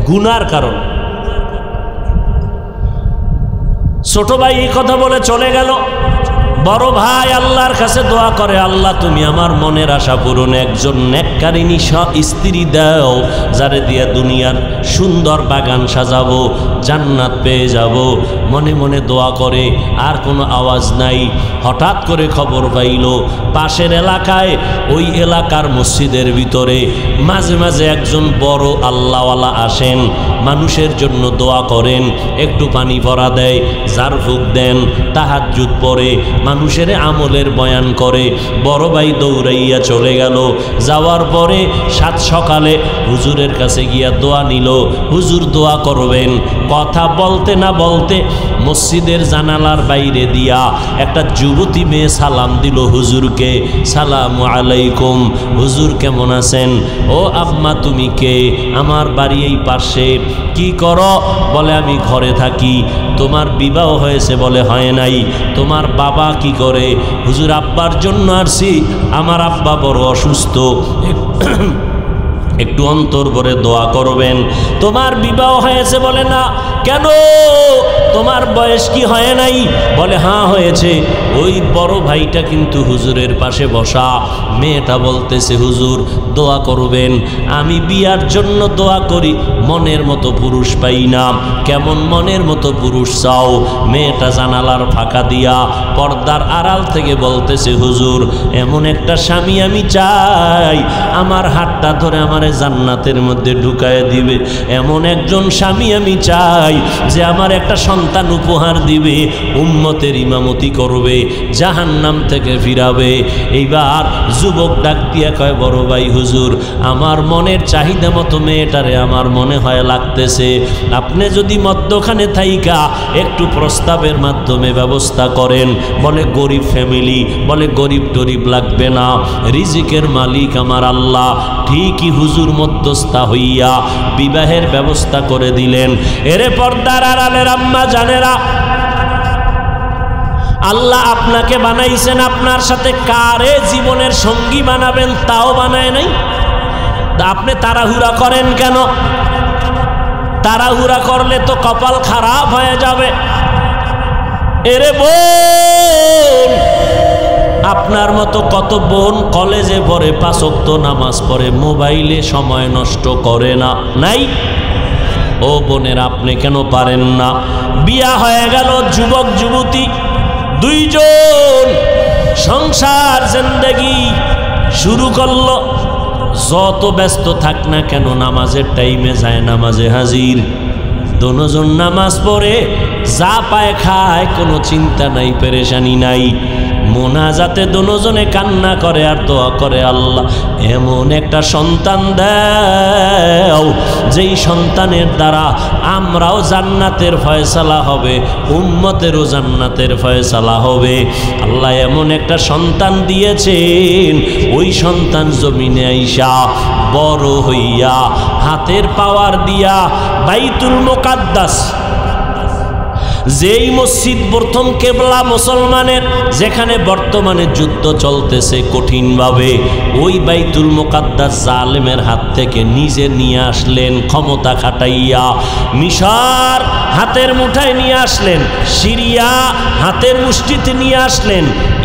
গুনার কারণ। ছোট ভাই এই কথা বলে চলে গেল। বড় ভাই আল্লাহর কাছে দোয়া করে, আল্লাহ তুমি আমার মনের আশা পূরণ একজন নেককারিনী স্ত্রী দাও, যারে দিয়া দুনিয়ার সুন্দর বাগান সাজাবো, জান্নাত পেয়ে যাব। মনে মনে দোয়া করে, আর কোনো আওয়াজ নাই। হঠাৎ করে খবর পাইল পাশের এলাকায়, ওই এলাকার মসজিদের ভিতরে মাঝে মাঝে একজন বড় আল্লাহওয়ালা আসেন, মানুষের জন্য দোয়া করেন, একটু পানি ভরা দেয়, ঝাড়ফুঁক দেন, তাহাজ্জুদ পড়ে, মানুষের আমলের বয়ান করে। বড় ভাই দৌড়াইয়া চলে গেল। যাওয়ার পরে সাত সকালে হুজুরের কাছে গিয়া দোয়া নিল, হুজুর দোয়া করবেন। কথা বলতে না বলতে মসজিদের জানালার বাইরে দিয়া একটা যুবতী মেয়ে সালাম দিল হুজুরকে, সালামু আলাইকুম, হুজুর কেমন আছেন? ও আম্মা তুমি কে? আমার বাড়ি এই পাশে। কি করো? বলে আমি ঘরে থাকি। তোমার বিবাহ হয়েছে? বলে হয় নাই। তোমার বাবা কি করে? হুজুর আব্বার জন্য আসছি, আমার আব্বা বড় অসুস্থ, একটু অন্তর ভরে দোয়া করবেন। তোমার বিবাহ হয়েছে? বলে না। কেন? তোমার বয়স কি হয় নাই? বলে হ্যাঁ হয়েছে। ওই বড় ভাইটা কিন্তু হুজুরের পাশে বসা। মেয়েটা বলতেছে হুজুর দোয়া করবেন। আমি বিয়ার জন্য দোয়া করি, মনের মতো পুরুষ পাই না। কেমন মনের মতো পুরুষ চাও? মেয়েটা জানালার ফাঁকা দিয়া পর্দার আড়াল থেকে বলতেছে হুজুর এমন একটা স্বামী আমি চাই, আমার হাতটা ধরে আমার জান্নাতের মধ্যে ঢুকায় দিবে। এমন একজন স্বামী আমি চাই যে আমার একটা সন্তান উপহার দিবে, উম্মতের ইমামতি করবে, জাহান্নাম থেকে ফিরাবে। এইবার যুবক ডাক দিয়া কয় বড় ভাই হুজুর আমার মনের চাহিদা মতো মেয়েটারে আমার মনে হয় লাগতেছে, আপনি যদি মধ্যখানে থাইকা একটু প্রস্তাবের মাধ্যমে ব্যবস্থা করেন। বলে গরিব ফ্যামিলি, বলে গরিব টরিব লাগবে না, রিজিকের মালিক আমার আল্লাহ। ঠিকই হুজুর মধ্যস্থা হইয়া বিবাহের ব্যবস্থা করে দিলেন। এরে পর্দার আড়ালের আম্মা জানেরা, আল্লাহ আপনাকে বানাইছেন, আপনার সাথে কারে জীবনের সঙ্গী বানাবেন তাও বানায় নাই। আপনি তাড়াহুড়া করেন কেন? তাড়াহুড়া করলে তো কপাল খারাপ হয়ে যাবে। এরে বোন, আপনার মতো কত বোন কলেজে পড়ে, 5 ওয়াক্ত নামাজ পড়ে, মোবাইলে সময় নষ্ট করে না? নাই? ও বোনের আপনি কেন পারেন না? বিয়া হয়ে গেল, যুবক যুবতী দুইজন সংসার জিন্দেগি শুরু করলো। যত ব্যস্ত থাক না কেন নামাজের টাইমে যায় নামাজে হাজির। দুজন নামাজ পড়ে, যা পায় খায়, কোনো চিন্তা নাই, পেরেশানি নাই। মোনাজাতে দুজনে কান্না করে আর দোয়া করে আল্লাহ এমন একটা সন্তান দাও যেই সন্তানের দ্বারা আমরাও জান্নাতের ফয়সালা হবে, উম্মতেরও জান্নাতের ফয়সালা হবে। আল্লাহ এমন একটা সন্তান দিয়েছেন, ওই সন্তান জমিনে আইসা বড় হইয়া হাতের পাওয়ার দিয়া বাইতুল মুকাদ্দাস, যেই মসজিদ প্রথম কেবলা মুসলমানের, যেখানে বর্তমানে যুদ্ধ চলতেছে কঠিনভাবে, ওই বাইতুল মুকাদ্দাস জালেমের হাত থেকে নিজে নিয়ে আসলেন, ক্ষমতা খাটাইয়া। মিশর হাতের মুঠায় নিয়ে আসলেন, সিরিয়া হাতের মুষ্টিতে নিয়ে আসলেন,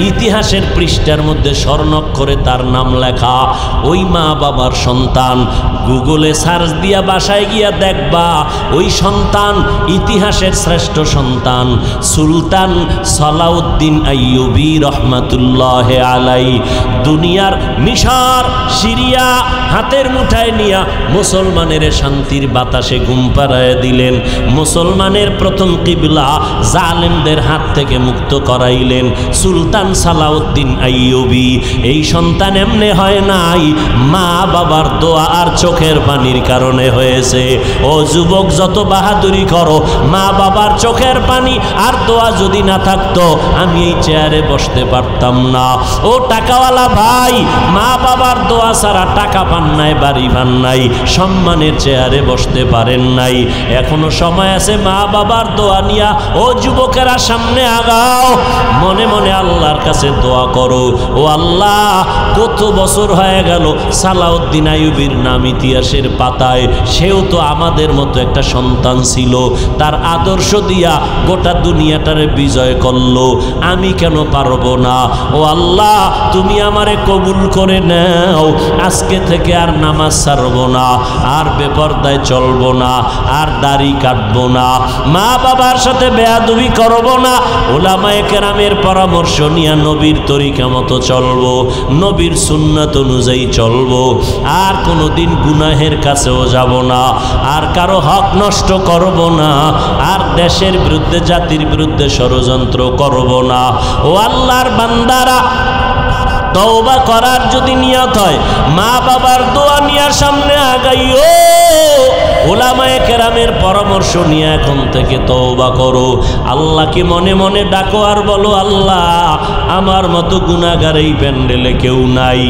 ইতিহাসের পৃষ্ঠার মধ্যে স্বর্ণাক্ষরে তার নাম লেখা। ওই মা বাবার সন্তান, গুগলে সার্চ দিয়া বাসায় গিয়া দেখবা ওই সন্তান ইতিহাসের শ্রেষ্ঠ সন্তান সুলতান সালাউদ্দিন আইয়ুবী রহমাতুল্লাহ আলাই। দুনিয়ার মিশর সিরিয়া হাতের মুঠায় নিয়া মুসলমানের শান্তির বাতাসে ঘুম পাড়ায় দিলেন। মুসলমানের প্রথম কিবলা জালেমদের হাত থেকে মুক্ত করাইলেন সুলতান সালাউদ্দিন আইয়ুবী। এই সন্তান এমনি হয় নাই, মা বাবার দোয়া আর চোখের পানির কারণে হয়েছে। ও যুবক, যত বাহাদুরি করো, মা বাবার চোখের পানি আর দোয়া যদি না থাকতো আমি এই চেয়ারে বসতে পারতাম না। ও টাকাওয়ালা ভাই, মা বাবার দোয়া ছাড়া টাকা পান নাই, বাড়ি পান নাই, সম্মানের চেয়ারে বসতে পারেন নাই। এখনো সময় আছে, মা বাবার দোয়া নিয়া ও যুবকেরা সামনে আগাও, মনে মনে আল্লাহর কাছে দোয়া করো। ও আল্লাহ, কত বছর হয়ে গেল সালাউদ্দিন আইয়ুবীর নাম ইতিহাসের পাতায়, সেও তো আমাদের মতো একটা সন্তান ছিল, তার আদর্শ দিয়া গোটা দুনিয়াটারে বিজয় করলো, আমি কেন পারবো না? ও আল্লাহ, তুমি আমারে কবুল করে নাও। আজকে থেকে আর নামাজ ছাড়বো না, আর বেপরদায় চলবো না, আর দাড়ি কাটবো না, মা বাবার সাথে বেয়াদবি করবো না, উলামায়ে কেরামের পরামর্শ নিয়ে নবীর তরিকা মতো চলবো, নবীর সুন্নাত অনুযায়ী চলবো, আর কোনোদিন গুনাহের কাছেও যাব না, আর কারো হক নষ্ট করব না, আর দেশের বিরুদ্ধে জাতির বিরুদ্ধে ষড়যন্ত্র করব না। ও আল্লাহর বান্দারা, তওবা করার যদি নিয়ত হয়, মা বাবার দোয়া নিয়ে সামনে আগাইও, উলামায়ে কেরামের পরামর্শ নিয়ে এখন থেকে তওবা করো, আল্লাহকে মনে মনে ডাকো আর বলো, আল্লাহ, আমার মতো গুনাহগার এই প্যান্ডেলে কেউ নাই।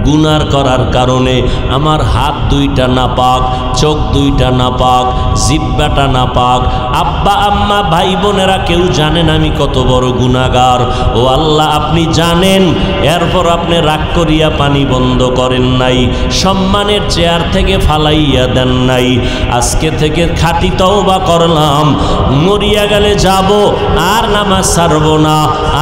গুনার করার কারণে আমার হাত দুইটা নাপাক, চোখ দুইটা নাপাক, জিহ্বাটা নাপাক, আব্বা আম্মা ভাই বোনেরা কেউ জানেন আমি কত বড় গুনাহগার। ও আল্লাহ, আপনি জানেন, এরপর আপনি রাগ করিয়া পানি বন্ধ করেন নাই, সম্মানের চেয়ার থেকে ফালাইয়া দেন নাই। আজকে থেকে খাঁটি তওবা করলাম, মরিয়া গেলে যাব, আর নামাজ ছাড়ব না,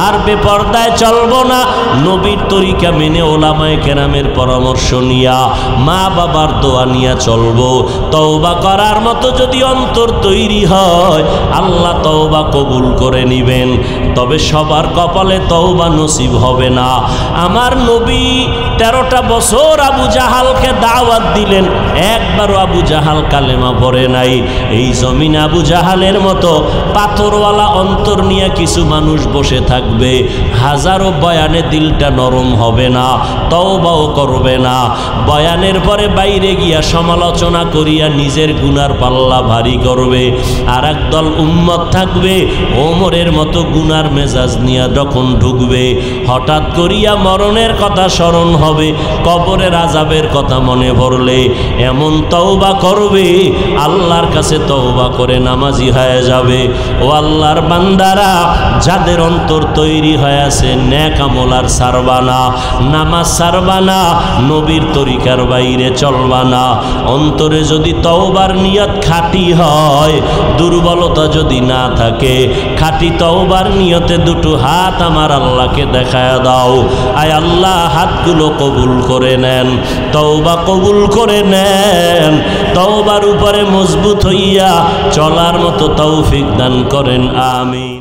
আর বেপরদায় চলব না, নবীর তরিকা মেনে উলামায়ে কেরামের পরামর্শ নিয়া মা বাবার দোয়া নিয়া চলবো। তওবা করার মতো যদি অন্তর তৈরি হয়, আল্লাহ তওবা কবুল করে নিবেন। তবে সবার কপালে তওবা নসিব হবে না। আমার নবী 13টা বছর আবু জাহালকে দাওয়াত দিলেন, একবারও আবু জাহাল কালেমা পড়ে নাই। এই জমিন আবু জাহালের মতো পাথরওয়ালা অন্তর নিয়ে কিছু মানুষ বসে থাকবে, হাজারো বয়ানে দিলটা নরম হবে না, তওবাও করবে না। বয়ানের পরে বাইরে গিয়া সমালোচনা করিয়া নিজের গুনার পাল্লা ভারী করবে। আর একদল উম্মত থাকবে, ওমরের মতো গুনার মেজাজ নিয়ে যখন ঢুকবে, হঠাৎ করিয়া মরণের কথা স্মরণ হবে, কবরের আযাবের কথা মনে পড়লে এমন তওবা করবে, আল্লাহর কাছে তওবা করে নামাজি হয়ে যাবে। ও আল্লাহর বান্দারা, যাদের অন্তর তৈরি হয়ে আছে, নেক আমল আর ছাড়বা না, নামাজ ছাড়বা না, নবীর তরিকার বাইরে চলবা না। অন্তরে যদি তওবার নিয়ত খাঁটি হয়, দুর্বলতা যদি না থাকে, খাঁটি তওবার নিয়তে দুটো হাত আমার আল্লাহকে দেখায় দাও। আয় আল্লাহ, হাতগুলো কবুল করে নেন, তওবা কবুল করে নেন, তওবার উপরে মজবুত হইয়া চলার মতো তৌফিক দান করেন, আমিন।